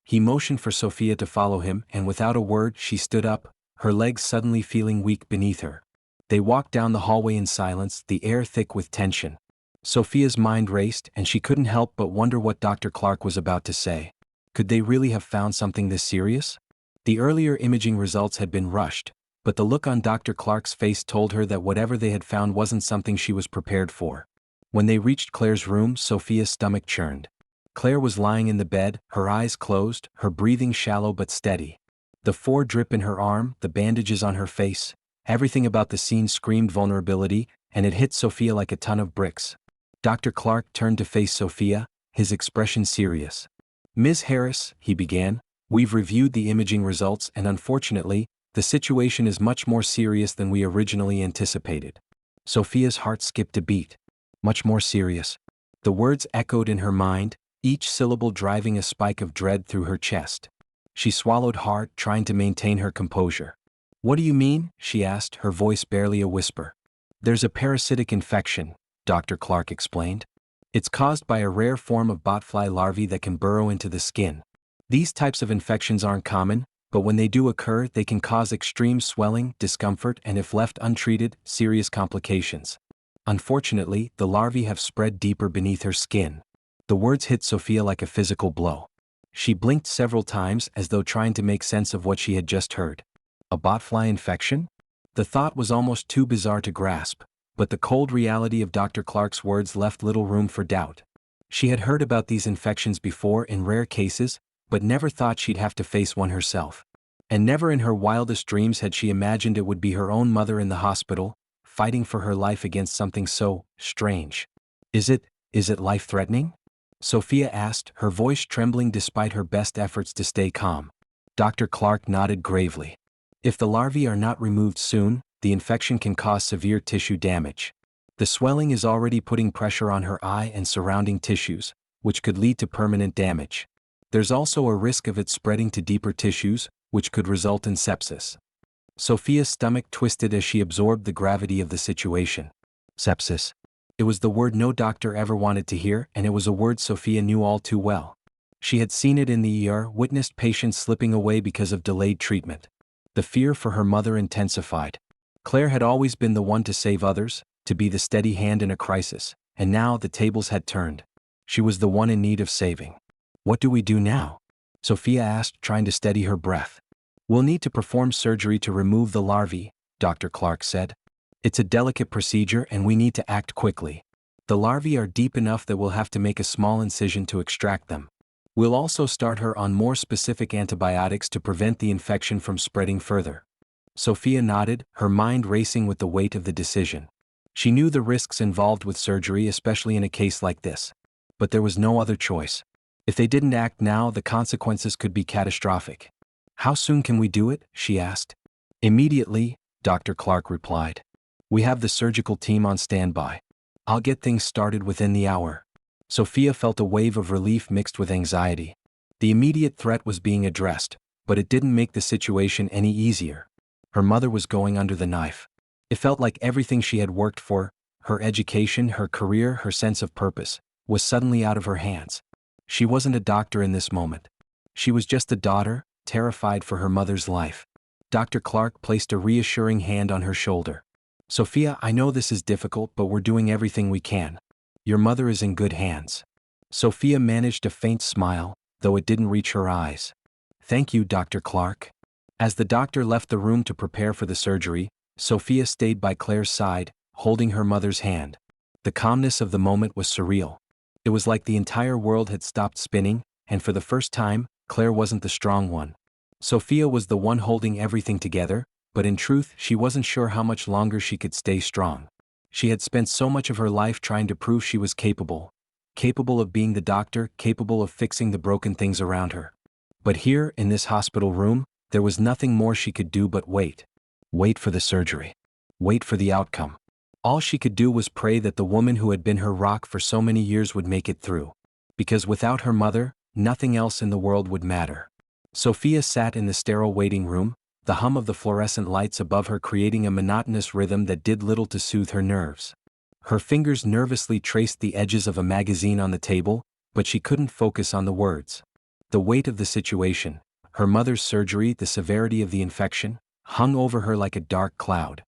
He motioned for Sophia to follow him, and without a word she stood up, her legs suddenly feeling weak beneath her. They walked down the hallway in silence, the air thick with tension. Sophia's mind raced, and she couldn't help but wonder what Dr. Clark was about to say. Could they really have found something this serious? The earlier imaging results had been rushed, but the look on Dr. Clark's face told her that whatever they had found wasn't something she was prepared for. When they reached Claire's room, Sophia's stomach churned. Claire was lying in the bed, her eyes closed, her breathing shallow but steady. The drip in her arm, the bandages on her face, everything about the scene screamed vulnerability, and it hit Sophia like a ton of bricks. Dr. Clark turned to face Sophia, his expression serious. "Ms. Harris," he began, "we've reviewed the imaging results and unfortunately, the situation is much more serious than we originally anticipated." Sophia's heart skipped a beat. Much more serious. The words echoed in her mind, each syllable driving a spike of dread through her chest. She swallowed hard, trying to maintain her composure. "What do you mean?" she asked, her voice barely a whisper. "There's a parasitic infection," Dr. Clark explained. "It's caused by a rare form of botfly larvae that can burrow into the skin. These types of infections aren't common, but when they do occur, they can cause extreme swelling, discomfort, and if left untreated, serious complications. Unfortunately, the larvae have spread deeper beneath her skin." The words hit Sophia like a physical blow. She blinked several times as though trying to make sense of what she had just heard. A botfly infection? The thought was almost too bizarre to grasp, but the cold reality of Dr. Clark's words left little room for doubt. She had heard about these infections before in rare cases, but never thought she'd have to face one herself. And never in her wildest dreams had she imagined it would be her own mother in the hospital, fighting for her life against something so strange. Is it life-threatening?" Sophia asked, her voice trembling despite her best efforts to stay calm. Dr. Clark nodded gravely. "If the larvae are not removed soon, the infection can cause severe tissue damage. The swelling is already putting pressure on her eye and surrounding tissues, which could lead to permanent damage. There's also a risk of it spreading to deeper tissues, which could result in sepsis." Sophia's stomach twisted as she absorbed the gravity of the situation. Sepsis. It was the word no doctor ever wanted to hear, and it was a word Sophia knew all too well. She had seen it in the ER, witnessed patients slipping away because of delayed treatment. The fear for her mother intensified. Claire had always been the one to save others, to be the steady hand in a crisis, and now the tables had turned. She was the one in need of saving. What do we do now? Sophia asked, trying to steady her breath. We'll need to perform surgery to remove the larvae, Dr. Clark said. It's a delicate procedure and we need to act quickly. The larvae are deep enough that we'll have to make a small incision to extract them. We'll also start her on more specific antibiotics to prevent the infection from spreading further. Sophia nodded, her mind racing with the weight of the decision. She knew the risks involved with surgery, especially in a case like this. But there was no other choice. If they didn't act now, the consequences could be catastrophic. How soon can we do it? She asked. Immediately, Dr. Clark replied. We have the surgical team on standby. I'll get things started within the hour. Sophia felt a wave of relief mixed with anxiety. The immediate threat was being addressed, but it didn't make the situation any easier. Her mother was going under the knife. It felt like everything she had worked for, her education, her career, her sense of purpose, was suddenly out of her hands. She wasn't a doctor in this moment. She was just a daughter, terrified for her mother's life. Dr. Clark placed a reassuring hand on her shoulder. Sophia, I know this is difficult, but we're doing everything we can. Your mother is in good hands. Sophia managed a faint smile, though it didn't reach her eyes. Thank you, Dr. Clark. As the doctor left the room to prepare for the surgery, Sophia stayed by Claire's side, holding her mother's hand. The calmness of the moment was surreal. It was like the entire world had stopped spinning, and for the first time, Claire wasn't the strong one. Sophia was the one holding everything together, but in truth, she wasn't sure how much longer she could stay strong. She had spent so much of her life trying to prove she was capable of being the doctor, capable of fixing the broken things around her. But here, in this hospital room, there was nothing more she could do but wait. Wait for the surgery. Wait for the outcome. All she could do was pray that the woman who had been her rock for so many years would make it through. Because without her mother, nothing else in the world would matter. Sophia sat in the sterile waiting room, the hum of the fluorescent lights above her creating a monotonous rhythm that did little to soothe her nerves. Her fingers nervously traced the edges of a magazine on the table, but she couldn't focus on the words. The weight of the situation, her mother's surgery, the severity of the infection, hung over her like a dark cloud.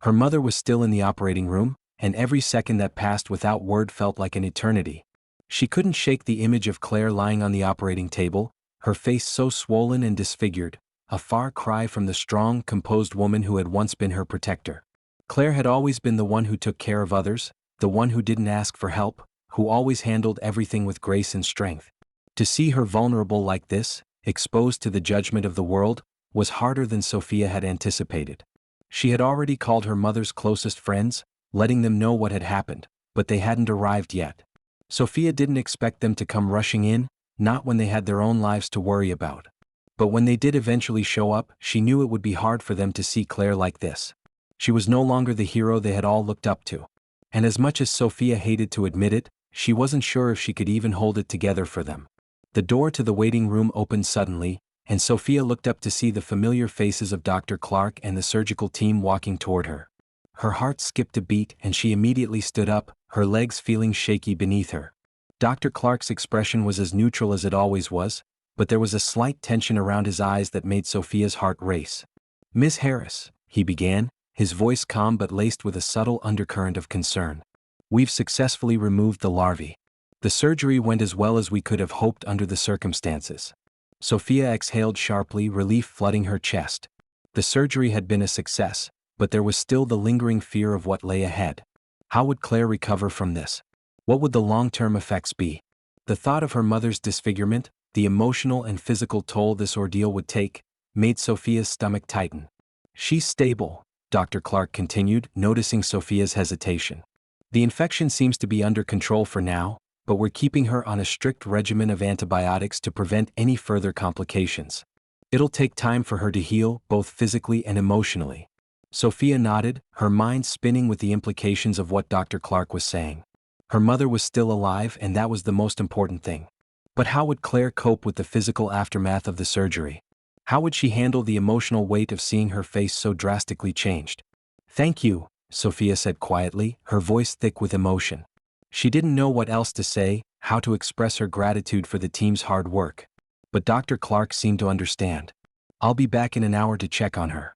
Her mother was still in the operating room, and every second that passed without word felt like an eternity. She couldn't shake the image of Claire lying on the operating table, her face so swollen and disfigured, a far cry from the strong, composed woman who had once been her protector. Claire had always been the one who took care of others, the one who didn't ask for help, who always handled everything with grace and strength. To see her vulnerable like this, exposed to the judgment of the world, was harder than Sophia had anticipated. She had already called her mother's closest friends, letting them know what had happened, but they hadn't arrived yet. Sophia didn't expect them to come rushing in, not when they had their own lives to worry about. But when they did eventually show up, she knew it would be hard for them to see Claire like this. She was no longer the hero they had all looked up to. And as much as Sophia hated to admit it, she wasn't sure if she could even hold it together for them. The door to the waiting room opened suddenly, and Sophia looked up to see the familiar faces of Dr. Clark and the surgical team walking toward her. Her heart skipped a beat and she immediately stood up, her legs feeling shaky beneath her. Dr. Clark's expression was as neutral as it always was, but there was a slight tension around his eyes that made Sophia's heart race. "Miss Harris," he began, his voice calm but laced with a subtle undercurrent of concern. "We've successfully removed the larvae. The surgery went as well as we could have hoped under the circumstances." Sophia exhaled sharply, relief flooding her chest. The surgery had been a success, but there was still the lingering fear of what lay ahead. How would Claire recover from this? What would the long-term effects be? The thought of her mother's disfigurement, the emotional and physical toll this ordeal would take, made Sophia's stomach tighten. "She's stable," Dr. Clark continued, noticing Sophia's hesitation. "The infection seems to be under control for now, but we're keeping her on a strict regimen of antibiotics to prevent any further complications. It'll take time for her to heal, both physically and emotionally." Sophia nodded, her mind spinning with the implications of what Dr. Clark was saying. Her mother was still alive, and that was the most important thing. But how would Claire cope with the physical aftermath of the surgery? How would she handle the emotional weight of seeing her face so drastically changed? "Thank you," Sophia said quietly, her voice thick with emotion. She didn't know what else to say, how to express her gratitude for the team's hard work. But Dr. Clark seemed to understand. "I'll be back in an hour to check on her."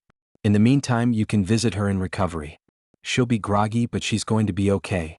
In the meantime, you can visit her in recovery. She'll be groggy, but she's going to be okay.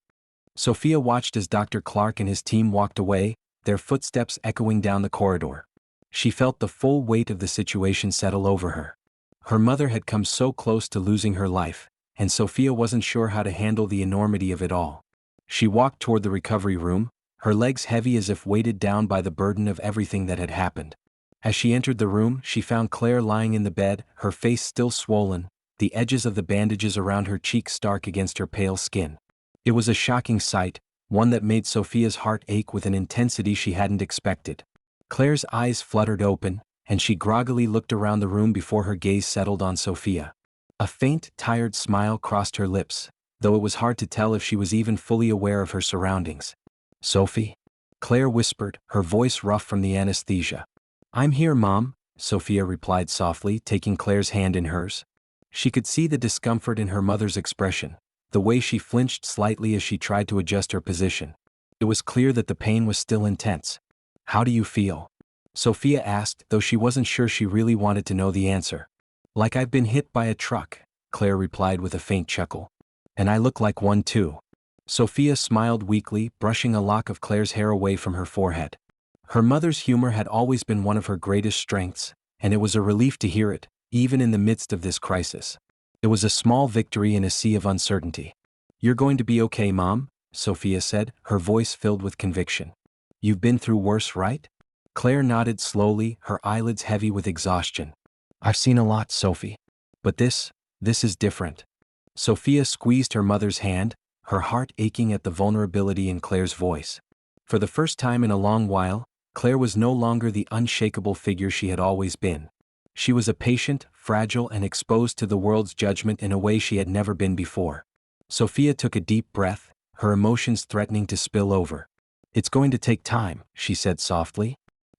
Sophia watched as Dr. Clark and his team walked away, their footsteps echoing down the corridor. She felt the full weight of the situation settle over her. Her mother had come so close to losing her life, and Sophia wasn't sure how to handle the enormity of it all. She walked toward the recovery room, her legs heavy as if weighted down by the burden of everything that had happened. As she entered the room, she found Claire lying in the bed, her face still swollen, the edges of the bandages around her cheeks stark against her pale skin. It was a shocking sight, one that made Sophia's heart ache with an intensity she hadn't expected. Claire's eyes fluttered open, and she groggily looked around the room before her gaze settled on Sophia. A faint, tired smile crossed her lips, though it was hard to tell if she was even fully aware of her surroundings. "Sophie?" Claire whispered, her voice rough from the anesthesia. "I'm here, Mom," Sophia replied softly, taking Claire's hand in hers. She could see the discomfort in her mother's expression, the way she flinched slightly as she tried to adjust her position. It was clear that the pain was still intense. "How do you feel?" Sophia asked, though she wasn't sure she really wanted to know the answer. "Like I've been hit by a truck," Claire replied with a faint chuckle. "And I look like one too." Sophia smiled weakly, brushing a lock of Claire's hair away from her forehead. Her mother's humor had always been one of her greatest strengths, and it was a relief to hear it, even in the midst of this crisis. It was a small victory in a sea of uncertainty. "You're going to be okay, Mom," Sophia said, her voice filled with conviction. "You've been through worse, right?" Claire nodded slowly, her eyelids heavy with exhaustion. "I've seen a lot, Sophie. But this is different." Sophia squeezed her mother's hand, her heart aching at the vulnerability in Claire's voice. For the first time in a long while, Claire was no longer the unshakable figure she had always been. She was a patient, fragile, and exposed to the world's judgment in a way she had never been before. Sophia took a deep breath, her emotions threatening to spill over. "It's going to take time," she said softly.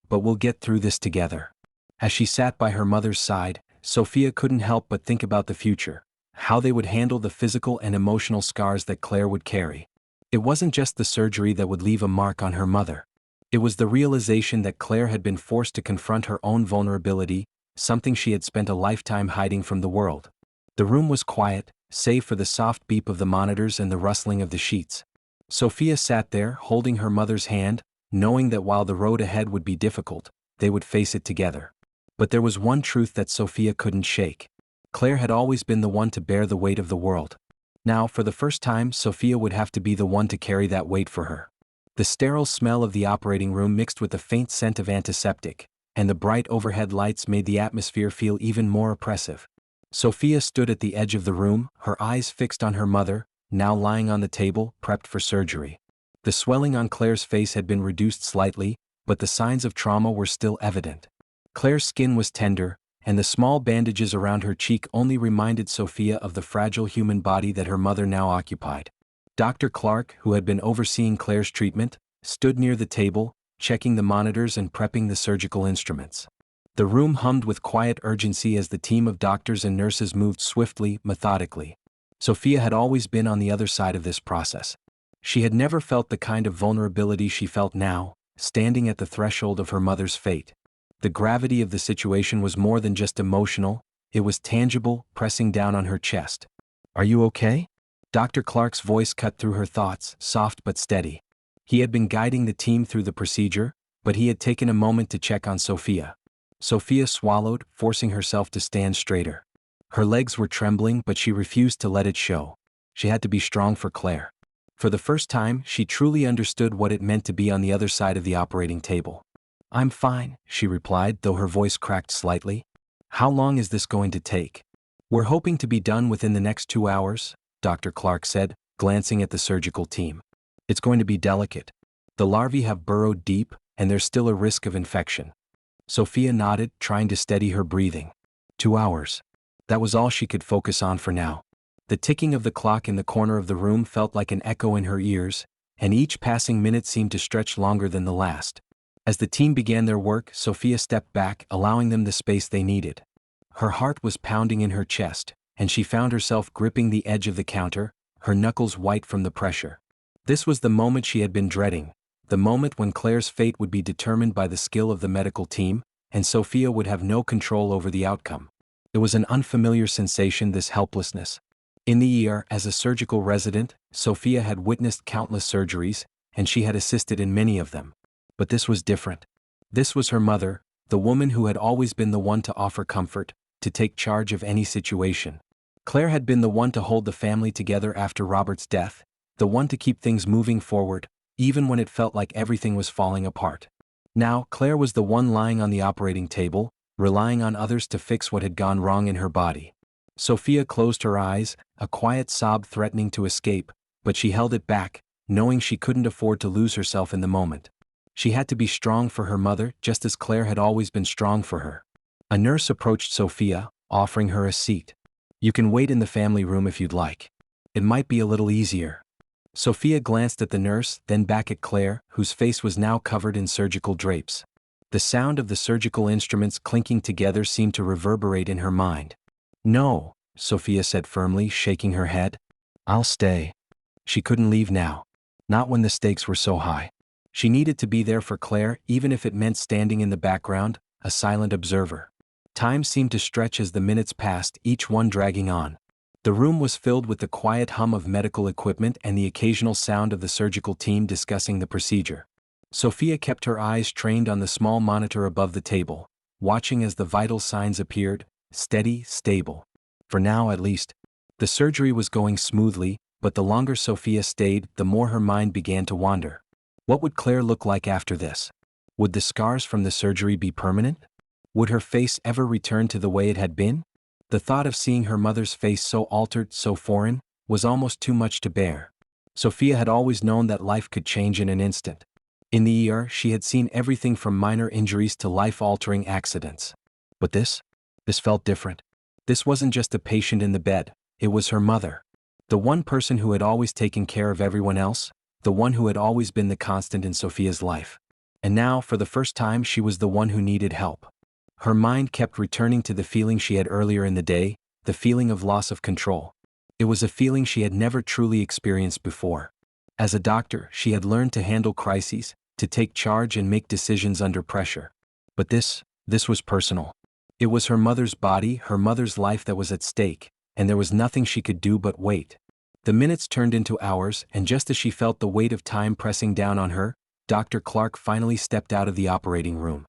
"But we'll get through this together." As she sat by her mother's side, Sophia couldn't help but think about the future, how they would handle the physical and emotional scars that Claire would carry. It wasn't just the surgery that would leave a mark on her mother. It was the realization that Claire had been forced to confront her own vulnerability, something she had spent a lifetime hiding from the world. The room was quiet, save for the soft beep of the monitors and the rustling of the sheets. Sophia sat there, holding her mother's hand, knowing that while the road ahead would be difficult, they would face it together. But there was one truth that Sophia couldn't shake. Claire had always been the one to bear the weight of the world. Now, for the first time, Sophia would have to be the one to carry that weight for her. The sterile smell of the operating room mixed with the faint scent of antiseptic, and the bright overhead lights made the atmosphere feel even more oppressive. Sophia stood at the edge of the room, her eyes fixed on her mother, now lying on the table, prepped for surgery. The swelling on Claire's face had been reduced slightly, but the signs of trauma were still evident. Claire's skin was tender, and the small bandages around her cheek only reminded Sophia of the fragile human body that her mother now occupied. Dr. Clark, who had been overseeing Claire's treatment, stood near the table, checking the monitors and prepping the surgical instruments. The room hummed with quiet urgency as the team of doctors and nurses moved swiftly, methodically. Sophia had always been on the other side of this process. She had never felt the kind of vulnerability she felt now, standing at the threshold of her mother's fate. The gravity of the situation was more than just emotional, it was tangible, pressing down on her chest. "Are you okay?" Dr. Clark's voice cut through her thoughts, soft but steady. He had been guiding the team through the procedure, but he had taken a moment to check on Sophia. Sophia swallowed, forcing herself to stand straighter. Her legs were trembling, but she refused to let it show. She had to be strong for Claire. For the first time, she truly understood what it meant to be on the other side of the operating table. "I'm fine," she replied, though her voice cracked slightly. "How long is this going to take?" "We're hoping to be done within the next 2 hours," Dr. Clark said, glancing at the surgical team. "It's going to be delicate. The larvae have burrowed deep, and there's still a risk of infection." Sophia nodded, trying to steady her breathing. 2 hours. That was all she could focus on for now. The ticking of the clock in the corner of the room felt like an echo in her ears, and each passing minute seemed to stretch longer than the last. As the team began their work, Sophia stepped back, allowing them the space they needed. Her heart was pounding in her chest, and she found herself gripping the edge of the counter, her knuckles white from the pressure. This was the moment she had been dreading, the moment when Claire's fate would be determined by the skill of the medical team, and Sophia would have no control over the outcome. It was an unfamiliar sensation, this helplessness. In the ER, as a surgical resident, Sophia had witnessed countless surgeries, and she had assisted in many of them. But this was different. This was her mother, the woman who had always been the one to offer comfort, to take charge of any situation. Claire had been the one to hold the family together after Robert's death, the one to keep things moving forward, even when it felt like everything was falling apart. Now, Claire was the one lying on the operating table, relying on others to fix what had gone wrong in her body. Sophia closed her eyes, a quiet sob threatening to escape, but she held it back, knowing she couldn't afford to lose herself in the moment. She had to be strong for her mother, just as Claire had always been strong for her. A nurse approached Sophia, offering her a seat. "You can wait in the family room if you'd like. It might be a little easier." Sophia glanced at the nurse, then back at Claire, whose face was now covered in surgical drapes. The sound of the surgical instruments clinking together seemed to reverberate in her mind. "No," Sophia said firmly, shaking her head. "I'll stay." She couldn't leave now. Not when the stakes were so high. She needed to be there for Claire, even if it meant standing in the background, a silent observer. Time seemed to stretch as the minutes passed, each one dragging on. The room was filled with the quiet hum of medical equipment and the occasional sound of the surgical team discussing the procedure. Sophia kept her eyes trained on the small monitor above the table, watching as the vital signs appeared, steady, stable. For now at least. The surgery was going smoothly, but the longer Sophia stayed, the more her mind began to wander. What would Claire look like after this? Would the scars from the surgery be permanent? Would her face ever return to the way it had been? The thought of seeing her mother's face so altered, so foreign, was almost too much to bear. Sophia had always known that life could change in an instant. In the ER, she had seen everything from minor injuries to life-altering accidents. But this felt different. This wasn't just a patient in the bed, it was her mother. The one person who had always taken care of everyone else, the one who had always been the constant in Sophia's life. And now, for the first time, she was the one who needed help. Her mind kept returning to the feeling she had earlier in the day, the feeling of loss of control. It was a feeling she had never truly experienced before. As a doctor, she had learned to handle crises, to take charge and make decisions under pressure. But this was personal. It was her mother's body, her mother's life that was at stake, and there was nothing she could do but wait. The minutes turned into hours, and just as she felt the weight of time pressing down on her, Dr. Clark finally stepped out of the operating room.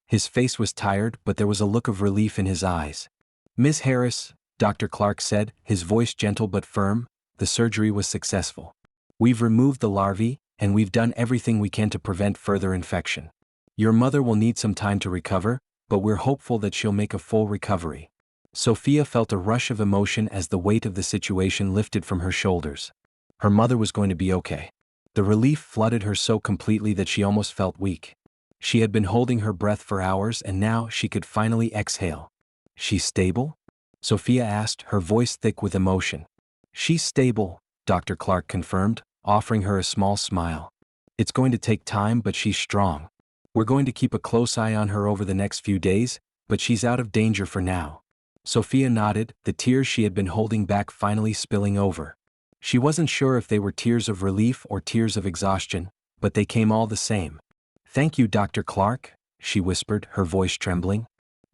His face was tired, but there was a look of relief in his eyes. "Ms. Harris," Dr. Clark said, his voice gentle but firm, "the surgery was successful. We've removed the larvae, and we've done everything we can to prevent further infection. Your mother will need some time to recover, but we're hopeful that she'll make a full recovery." Sophia felt a rush of emotion as the weight of the situation lifted from her shoulders. Her mother was going to be okay. The relief flooded her so completely that she almost felt weak. She had been holding her breath for hours, and now she could finally exhale. "She's stable?" Sophia asked, her voice thick with emotion. "She's stable," Dr. Clark confirmed, offering her a small smile. "It's going to take time, but she's strong. We're going to keep a close eye on her over the next few days, but she's out of danger for now." Sophia nodded, the tears she had been holding back finally spilling over. She wasn't sure if they were tears of relief or tears of exhaustion, but they came all the same. "Thank you, Dr. Clark," she whispered, her voice trembling.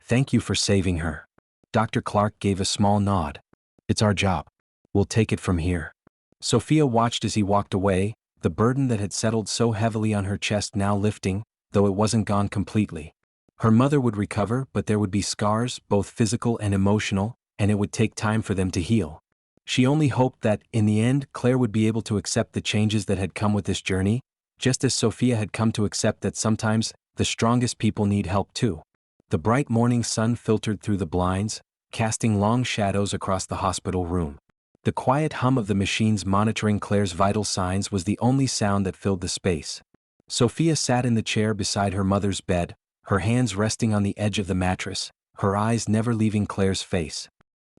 "Thank you for saving her." Dr. Clark gave a small nod. "It's our job. We'll take it from here." Sophia watched as he walked away, the burden that had settled so heavily on her chest now lifting, though it wasn't gone completely. Her mother would recover, but there would be scars, both physical and emotional, and it would take time for them to heal. She only hoped that, in the end, Claire would be able to accept the changes that had come with this journey, just as Sophia had come to accept that sometimes, the strongest people need help too. The bright morning sun filtered through the blinds, casting long shadows across the hospital room. The quiet hum of the machines monitoring Claire's vital signs was the only sound that filled the space. Sophia sat in the chair beside her mother's bed, her hands resting on the edge of the mattress, her eyes never leaving Claire's face.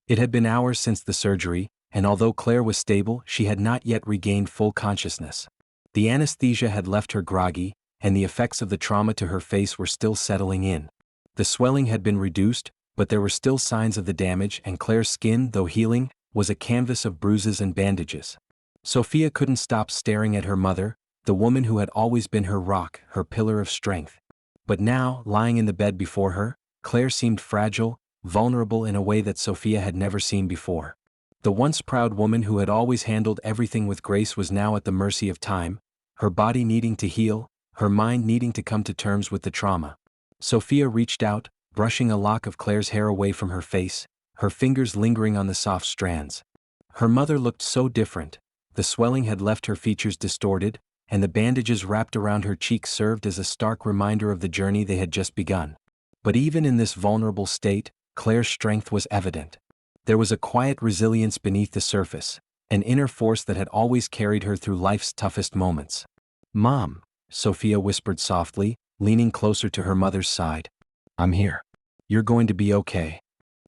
It had been hours since the surgery, and although Claire was stable, she had not yet regained full consciousness. The anesthesia had left her groggy, and the effects of the trauma to her face were still settling in. The swelling had been reduced, but there were still signs of the damage, and Claire's skin, though healing, was a canvas of bruises and bandages. Sophia couldn't stop staring at her mother, the woman who had always been her rock, her pillar of strength. But now, lying in the bed before her, Claire seemed fragile, vulnerable in a way that Sophia had never seen before. The once proud woman who had always handled everything with grace was now at the mercy of time, her body needing to heal, her mind needing to come to terms with the trauma. Sophia reached out, brushing a lock of Claire's hair away from her face, her fingers lingering on the soft strands. Her mother looked so different. The swelling had left her features distorted, and the bandages wrapped around her cheeks served as a stark reminder of the journey they had just begun. But even in this vulnerable state, Claire's strength was evident. There was a quiet resilience beneath the surface, an inner force that had always carried her through life's toughest moments. "Mom," Sophia whispered softly, leaning closer to her mother's side. "I'm here. You're going to be okay."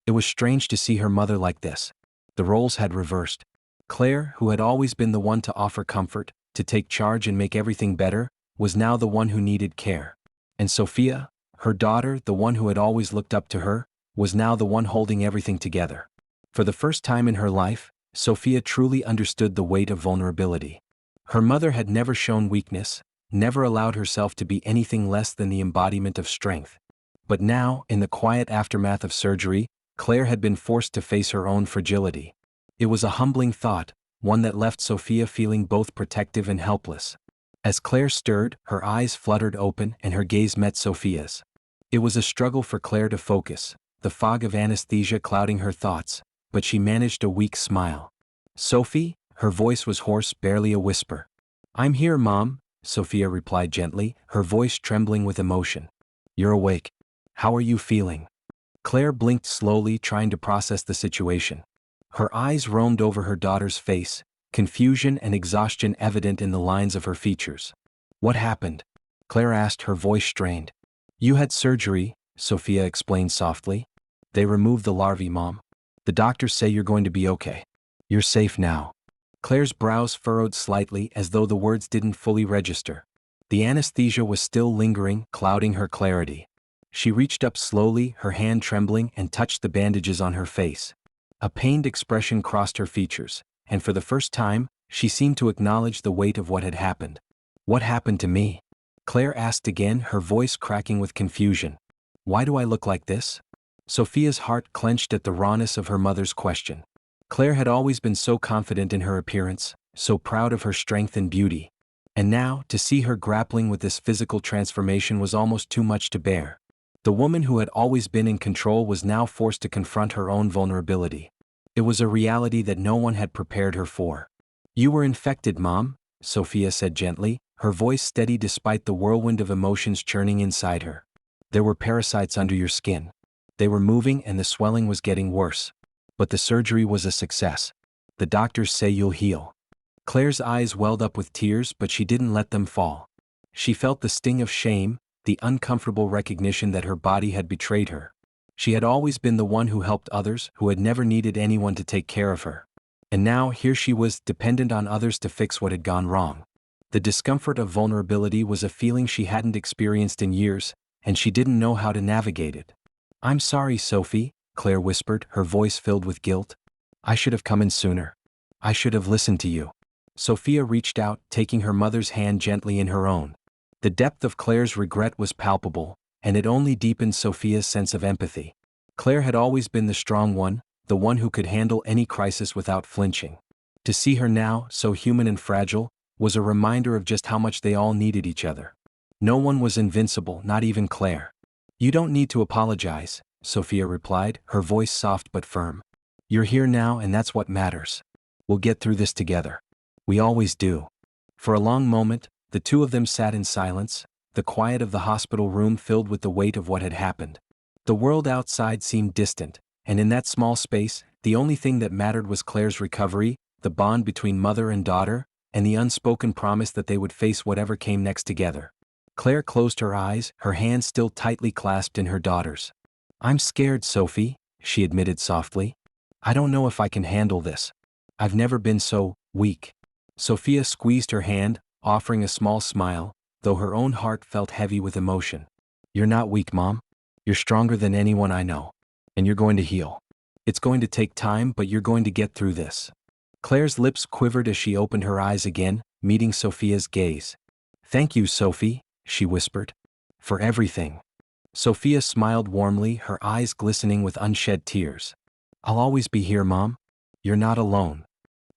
It was strange to see her mother like this. The roles had reversed. Claire, who had always been the one to offer comfort, to take charge and make everything better, was now the one who needed care. And Sophia, her daughter, the one who had always looked up to her, was now the one holding everything together. For the first time in her life, Sophia truly understood the weight of vulnerability. Her mother had never shown weakness, never allowed herself to be anything less than the embodiment of strength. But now, in the quiet aftermath of surgery, Claire had been forced to face her own fragility. It was a humbling thought, one that left Sophia feeling both protective and helpless. As Claire stirred, her eyes fluttered open and her gaze met Sophia's. It was a struggle for Claire to focus, the fog of anesthesia clouding her thoughts, but she managed a weak smile. "Sophie?" Her voice was hoarse, barely a whisper. "I'm here, Mom," Sophia replied gently, her voice trembling with emotion. "You're awake. How are you feeling?" Claire blinked slowly, trying to process the situation. Her eyes roamed over her daughter's face, confusion and exhaustion evident in the lines of her features. "What happened?" Claire asked, her voice strained. "You had surgery," Sophia explained softly. "They removed the larvae, Mom. The doctors say you're going to be okay. You're safe now." Claire's brows furrowed slightly as though the words didn't fully register. The anesthesia was still lingering, clouding her clarity. She reached up slowly, her hand trembling, and touched the bandages on her face. A pained expression crossed her features, and for the first time, she seemed to acknowledge the weight of what had happened. "What happened to me?" Claire asked again, her voice cracking with confusion. "Why do I look like this?" Sophia's heart clenched at the rawness of her mother's question. Claire had always been so confident in her appearance, so proud of her strength and beauty. And now, to see her grappling with this physical transformation was almost too much to bear. The woman who had always been in control was now forced to confront her own vulnerability. It was a reality that no one had prepared her for. "You were infected, Mom," Sophia said gently, her voice steady despite the whirlwind of emotions churning inside her. "There were parasites under your skin. They were moving and the swelling was getting worse. But the surgery was a success. The doctors say you'll heal." Claire's eyes welled up with tears, but she didn't let them fall. She felt the sting of shame, the uncomfortable recognition that her body had betrayed her. She had always been the one who helped others, who had never needed anyone to take care of her. And now here she was, dependent on others to fix what had gone wrong. The discomfort of vulnerability was a feeling she hadn't experienced in years, and she didn't know how to navigate it. "I'm sorry, Sophie," Claire whispered, her voice filled with guilt. "I should have come in sooner. I should have listened to you." Sophia reached out, taking her mother's hand gently in her own. The depth of Claire's regret was palpable, and it only deepened Sophia's sense of empathy. Claire had always been the strong one, the one who could handle any crisis without flinching. To see her now, so human and fragile, was a reminder of just how much they all needed each other. No one was invincible, not even Claire. "You don't need to apologize," Sophia replied, her voice soft but firm. "You're here now and that's what matters. We'll get through this together. We always do." For a long moment, the two of them sat in silence, the quiet of the hospital room filled with the weight of what had happened. The world outside seemed distant, and in that small space, the only thing that mattered was Claire's recovery, the bond between mother and daughter, and the unspoken promise that they would face whatever came next together. Claire closed her eyes, her hands still tightly clasped in her daughter's. "I'm scared, Sophie," she admitted softly. "I don't know if I can handle this. I've never been so weak." Sophia squeezed her hand, offering a small smile, though her own heart felt heavy with emotion. "You're not weak, Mom. You're stronger than anyone I know. And you're going to heal. It's going to take time, but you're going to get through this." Claire's lips quivered as she opened her eyes again, meeting Sophia's gaze. "Thank you, Sophie," she whispered. "For everything." Sophia smiled warmly, her eyes glistening with unshed tears. "I'll always be here, Mom. You're not alone."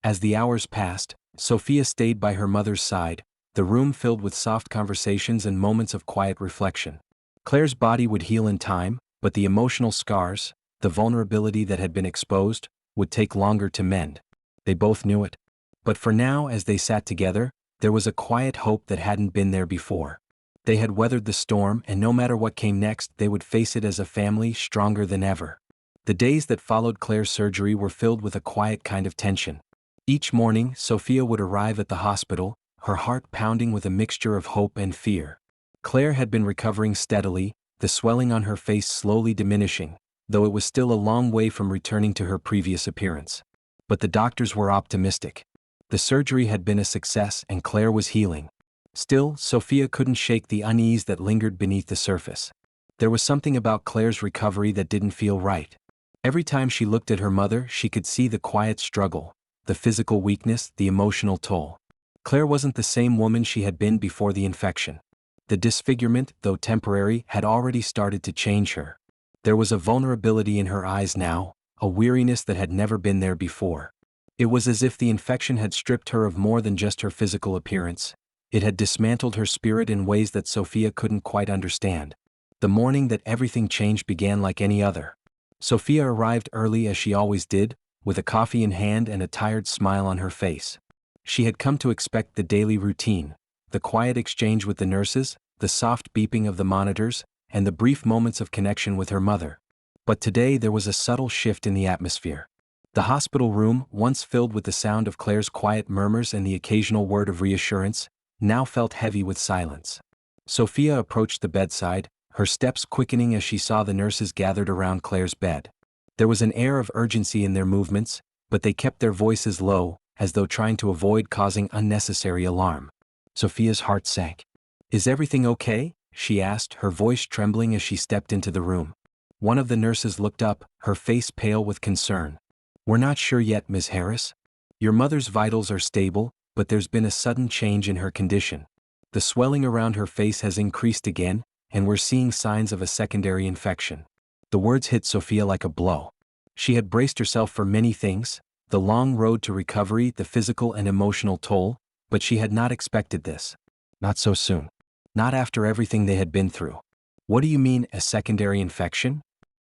As the hours passed, Sophia stayed by her mother's side, the room filled with soft conversations and moments of quiet reflection. Claire's body would heal in time, but the emotional scars, the vulnerability that had been exposed, would take longer to mend. They both knew it. But for now, as they sat together, there was a quiet hope that hadn't been there before. They had weathered the storm, and no matter what came next, they would face it as a family, stronger than ever. The days that followed Claire's surgery were filled with a quiet kind of tension. Each morning, Sophia would arrive at the hospital, her heart pounding with a mixture of hope and fear. Claire had been recovering steadily, the swelling on her face slowly diminishing, though it was still a long way from returning to her previous appearance. But the doctors were optimistic. The surgery had been a success and Claire was healing. Still, Sophia couldn't shake the unease that lingered beneath the surface. There was something about Claire's recovery that didn't feel right. Every time she looked at her mother, she could see the quiet struggle, the physical weakness, the emotional toll. Claire wasn't the same woman she had been before the infection. The disfigurement, though temporary, had already started to change her. There was a vulnerability in her eyes now, a weariness that had never been there before. It was as if the infection had stripped her of more than just her physical appearance. It had dismantled her spirit in ways that Sophia couldn't quite understand. The morning that everything changed began like any other. Sophia arrived early as she always did, with a coffee in hand and a tired smile on her face. She had come to expect the daily routine, the quiet exchange with the nurses, the soft beeping of the monitors, and the brief moments of connection with her mother. But today there was a subtle shift in the atmosphere. The hospital room, once filled with the sound of Claire's quiet murmurs and the occasional word of reassurance, now felt heavy with silence. Sophia approached the bedside, her steps quickening as she saw the nurses gathered around Claire's bed. There was an air of urgency in their movements, but they kept their voices low, as though trying to avoid causing unnecessary alarm. Sophia's heart sank. "Is everything okay?" she asked, her voice trembling as she stepped into the room. One of the nurses looked up, her face pale with concern. "We're not sure yet, Ms. Harris. Your mother's vitals are stable, but there's been a sudden change in her condition. The swelling around her face has increased again, and we're seeing signs of a secondary infection." The words hit Sophia like a blow. She had braced herself for many things, the long road to recovery, the physical and emotional toll, but she had not expected this. Not so soon. Not after everything they had been through. "What do you mean, a secondary infection?"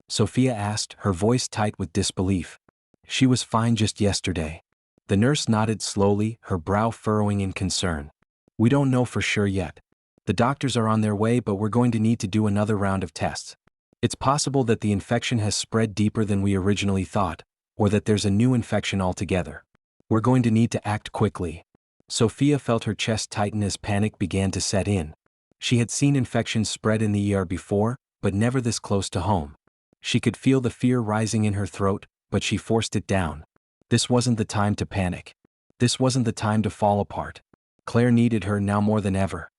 Sophia asked, her voice tight with disbelief. "She was fine just yesterday." The nurse nodded slowly, her brow furrowing in concern. "We don't know for sure yet. The doctors are on their way, but we're going to need to do another round of tests. It's possible that the infection has spread deeper than we originally thought, or that there's a new infection altogether. We're going to need to act quickly." Sophia felt her chest tighten as panic began to set in. She had seen infections spread in the ER before, but never this close to home. She could feel the fear rising in her throat, but she forced it down. This wasn't the time to panic. This wasn't the time to fall apart. Claire needed her now more than ever.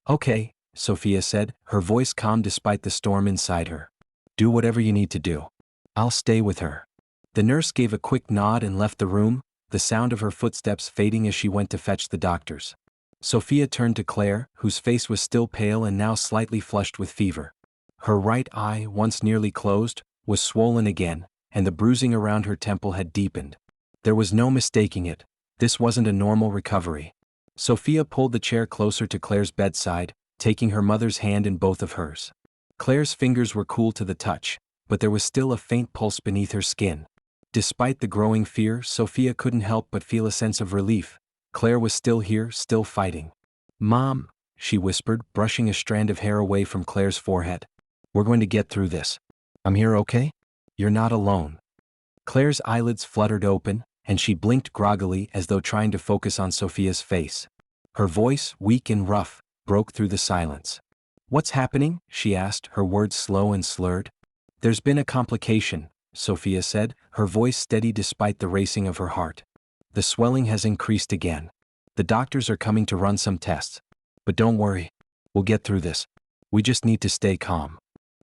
"Okay," Sophia said, her voice calm despite the storm inside her. "Do whatever you need to do. I'll stay with her." The nurse gave a quick nod and left the room, the sound of her footsteps fading as she went to fetch the doctors. Sophia turned to Claire, whose face was still pale and now slightly flushed with fever. Her right eye, once nearly closed, was swollen again, and the bruising around her temple had deepened. There was no mistaking it. This wasn't a normal recovery. Sophia pulled the chair closer to Claire's bedside, taking her mother's hand in both of hers. Claire's fingers were cool to the touch, but there was still a faint pulse beneath her skin. Despite the growing fear, Sophia couldn't help but feel a sense of relief. Claire was still here, still fighting. "Mom," she whispered, brushing a strand of hair away from Claire's forehead. "We're going to get through this. I'm here, okay? You're not alone." Claire's eyelids fluttered open, and she blinked groggily as though trying to focus on Sophia's face. Her voice, weak and rough, broke through the silence. "What's happening?" she asked, her words slow and slurred. "There's been a complication," Sophia said, her voice steady despite the racing of her heart. "The swelling has increased again. The doctors are coming to run some tests. But don't worry. We'll get through this. We just need to stay calm."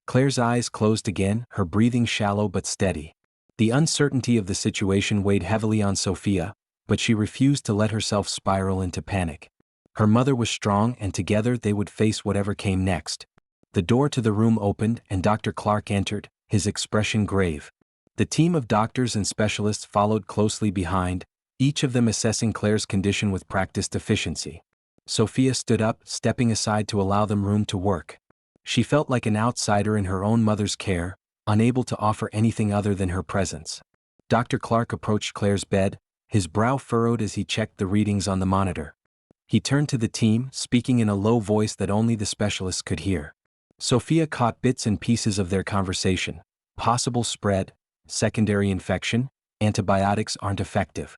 Claire's eyes closed again, her breathing shallow but steady. The uncertainty of the situation weighed heavily on Sophia, but she refused to let herself spiral into panic. Her mother was strong, and together they would face whatever came next. The door to the room opened and Dr. Clark entered, his expression grave. The team of doctors and specialists followed closely behind, each of them assessing Claire's condition with practiced efficiency. Sophia stood up, stepping aside to allow them room to work. She felt like an outsider in her own mother's care, unable to offer anything other than her presence. Dr. Clark approached Claire's bed, his brow furrowed as he checked the readings on the monitor. He turned to the team, speaking in a low voice that only the specialists could hear. Sophia caught bits and pieces of their conversation. Possible spread, secondary infection, antibiotics aren't effective.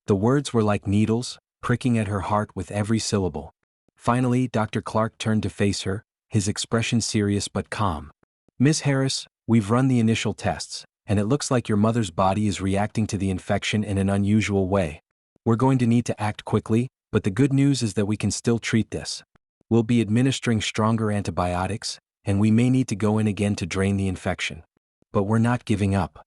The words were like needles, pricking at her heart with every syllable. Finally, Dr. Clark turned to face her, his expression serious but calm. "Ms. Harris, we've run the initial tests, and it looks like your mother's body is reacting to the infection in an unusual way. We're going to need to act quickly, but the good news is that we can still treat this. We'll be administering stronger antibiotics, and we may need to go in again to drain the infection. But we're not giving up."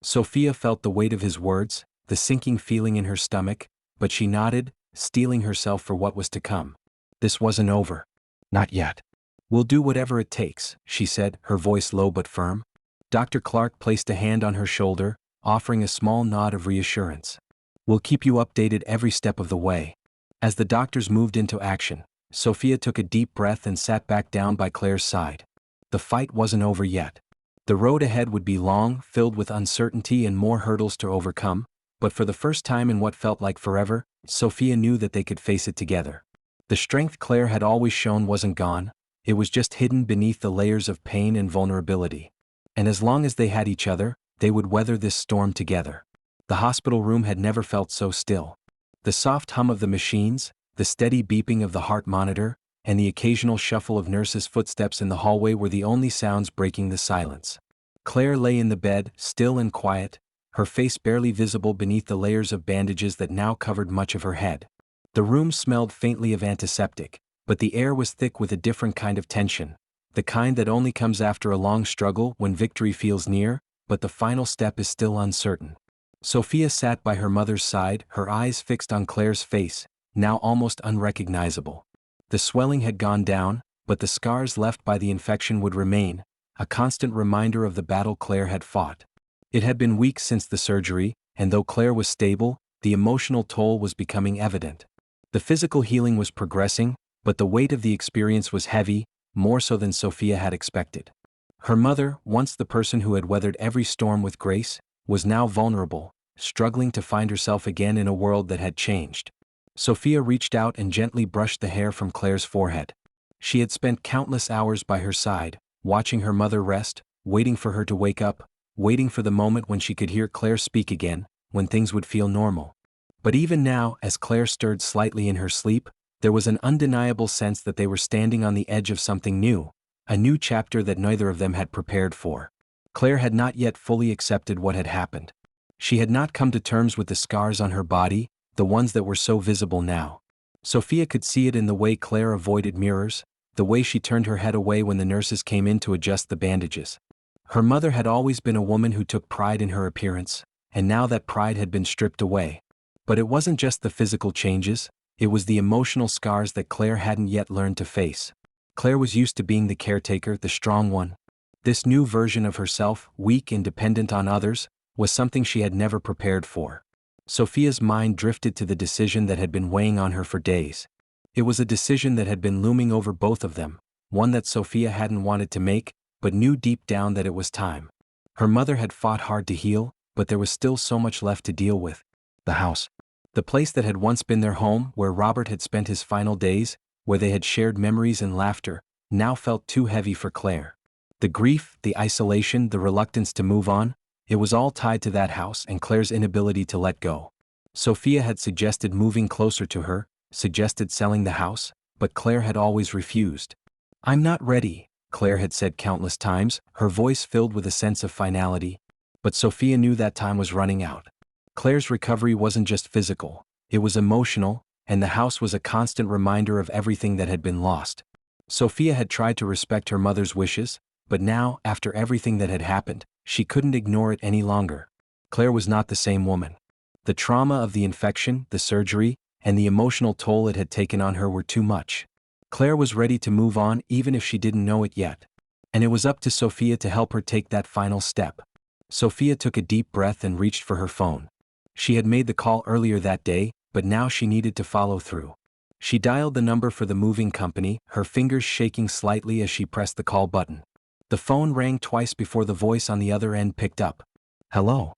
Sophia felt the weight of his words, the sinking feeling in her stomach, but she nodded, steeling herself for what was to come. This wasn't over. Not yet. "We'll do whatever it takes," she said, her voice low but firm. Dr. Clark placed a hand on her shoulder, offering a small nod of reassurance. "We'll keep you updated every step of the way." As the doctors moved into action, Sophia took a deep breath and sat back down by Claire's side. The fight wasn't over yet. The road ahead would be long, filled with uncertainty and more hurdles to overcome, but for the first time in what felt like forever, Sophia knew that they could face it together. The strength Claire had always shown wasn't gone, it was just hidden beneath the layers of pain and vulnerability. And as long as they had each other, they would weather this storm together. The hospital room had never felt so still. The soft hum of the machines, the steady beeping of the heart monitor, and the occasional shuffle of nurses' footsteps in the hallway were the only sounds breaking the silence. Claire lay in the bed, still and quiet, her face barely visible beneath the layers of bandages that now covered much of her head. The room smelled faintly of antiseptic, but the air was thick with a different kind of tension, the kind that only comes after a long struggle when victory feels near, but the final step is still uncertain. Sophia sat by her mother's side, her eyes fixed on Claire's face, now almost unrecognizable. The swelling had gone down, but the scars left by the infection would remain, a constant reminder of the battle Claire had fought. It had been weeks since the surgery, and though Claire was stable, the emotional toll was becoming evident. The physical healing was progressing, but the weight of the experience was heavy, more so than Sophia had expected. Her mother, once the person who had weathered every storm with grace, was now vulnerable, struggling to find herself again in a world that had changed. Sophia reached out and gently brushed the hair from Claire's forehead. She had spent countless hours by her side, watching her mother rest, waiting for her to wake up, waiting for the moment when she could hear Claire speak again, when things would feel normal. But even now, as Claire stirred slightly in her sleep, there was an undeniable sense that they were standing on the edge of something new, a new chapter that neither of them had prepared for. Claire had not yet fully accepted what had happened. She had not come to terms with the scars on her body, the ones that were so visible now. Sophia could see it in the way Claire avoided mirrors, the way she turned her head away when the nurses came in to adjust the bandages. Her mother had always been a woman who took pride in her appearance, and now that pride had been stripped away. But it wasn't just the physical changes, it was the emotional scars that Claire hadn't yet learned to face. Claire was used to being the caretaker, the strong one. This new version of herself, weak and dependent on others, was something she had never prepared for. Sophia's mind drifted to the decision that had been weighing on her for days. It was a decision that had been looming over both of them, one that Sophia hadn't wanted to make, but knew deep down that it was time. Her mother had fought hard to heal, but there was still so much left to deal with. The house. The place that had once been their home, where Robert had spent his final days, where they had shared memories and laughter, now felt too heavy for Claire. The grief, the isolation, the reluctance to move on, it was all tied to that house and Claire's inability to let go. Sophia had suggested moving closer to her, suggested selling the house, but Claire had always refused. "I'm not ready," Claire had said countless times, her voice filled with a sense of finality. But Sophia knew that time was running out. Claire's recovery wasn't just physical, it was emotional, and the house was a constant reminder of everything that had been lost. Sophia had tried to respect her mother's wishes, but now, after everything that had happened, she couldn't ignore it any longer. Claire was not the same woman. The trauma of the infection, the surgery, and the emotional toll it had taken on her were too much. Claire was ready to move on even if she didn't know it yet. And it was up to Sophia to help her take that final step. Sophia took a deep breath and reached for her phone. She had made the call earlier that day, but now she needed to follow through. She dialed the number for the moving company, her fingers shaking slightly as she pressed the call button. The phone rang twice before the voice on the other end picked up. "Hello.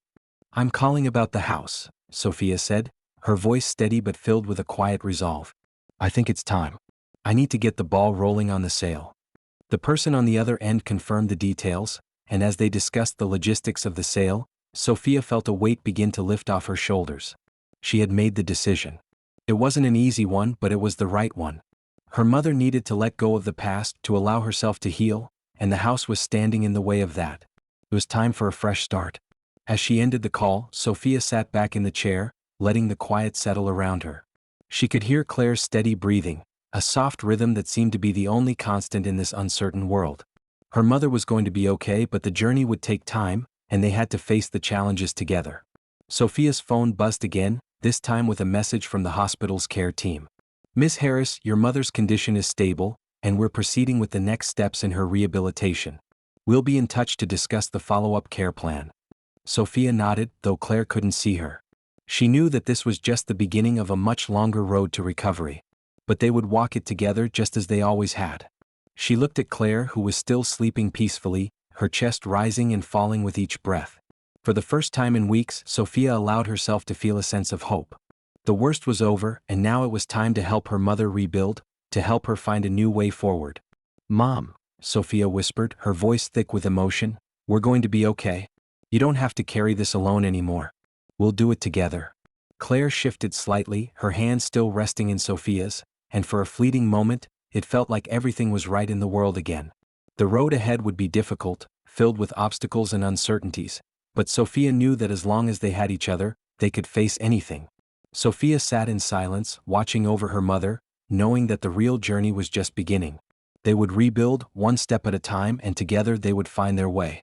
I'm calling about the house," Sophia said, her voice steady but filled with a quiet resolve. "I think it's time. I need to get the ball rolling on the sale." The person on the other end confirmed the details, and as they discussed the logistics of the sale, Sophia felt a weight begin to lift off her shoulders. She had made the decision. It wasn't an easy one, but it was the right one. Her mother needed to let go of the past to allow herself to heal, and the house was standing in the way of that. It was time for a fresh start. As she ended the call, Sophia sat back in the chair, letting the quiet settle around her. She could hear Claire's steady breathing, a soft rhythm that seemed to be the only constant in this uncertain world. Her mother was going to be okay, but the journey would take time, and they had to face the challenges together. Sophia's phone buzzed again, this time with a message from the hospital's care team. "Miss Harris, your mother's condition is stable, and we're proceeding with the next steps in her rehabilitation. We'll be in touch to discuss the follow-up care plan." Sophia nodded, though Claire couldn't see her. She knew that this was just the beginning of a much longer road to recovery. But they would walk it together just as they always had. She looked at Claire, who was still sleeping peacefully, her chest rising and falling with each breath. For the first time in weeks, Sophia allowed herself to feel a sense of hope. The worst was over, and now it was time to help her mother rebuild, to help her find a new way forward. "Mom," Sophia whispered, her voice thick with emotion, "we're going to be okay. You don't have to carry this alone anymore. We'll do it together." Claire shifted slightly, her hand still resting in Sophia's, and for a fleeting moment, it felt like everything was right in the world again. The road ahead would be difficult, filled with obstacles and uncertainties, but Sophia knew that as long as they had each other, they could face anything. Sophia sat in silence, watching over her mother, knowing that the real journey was just beginning. They would rebuild, one step at a time, and together they would find their way.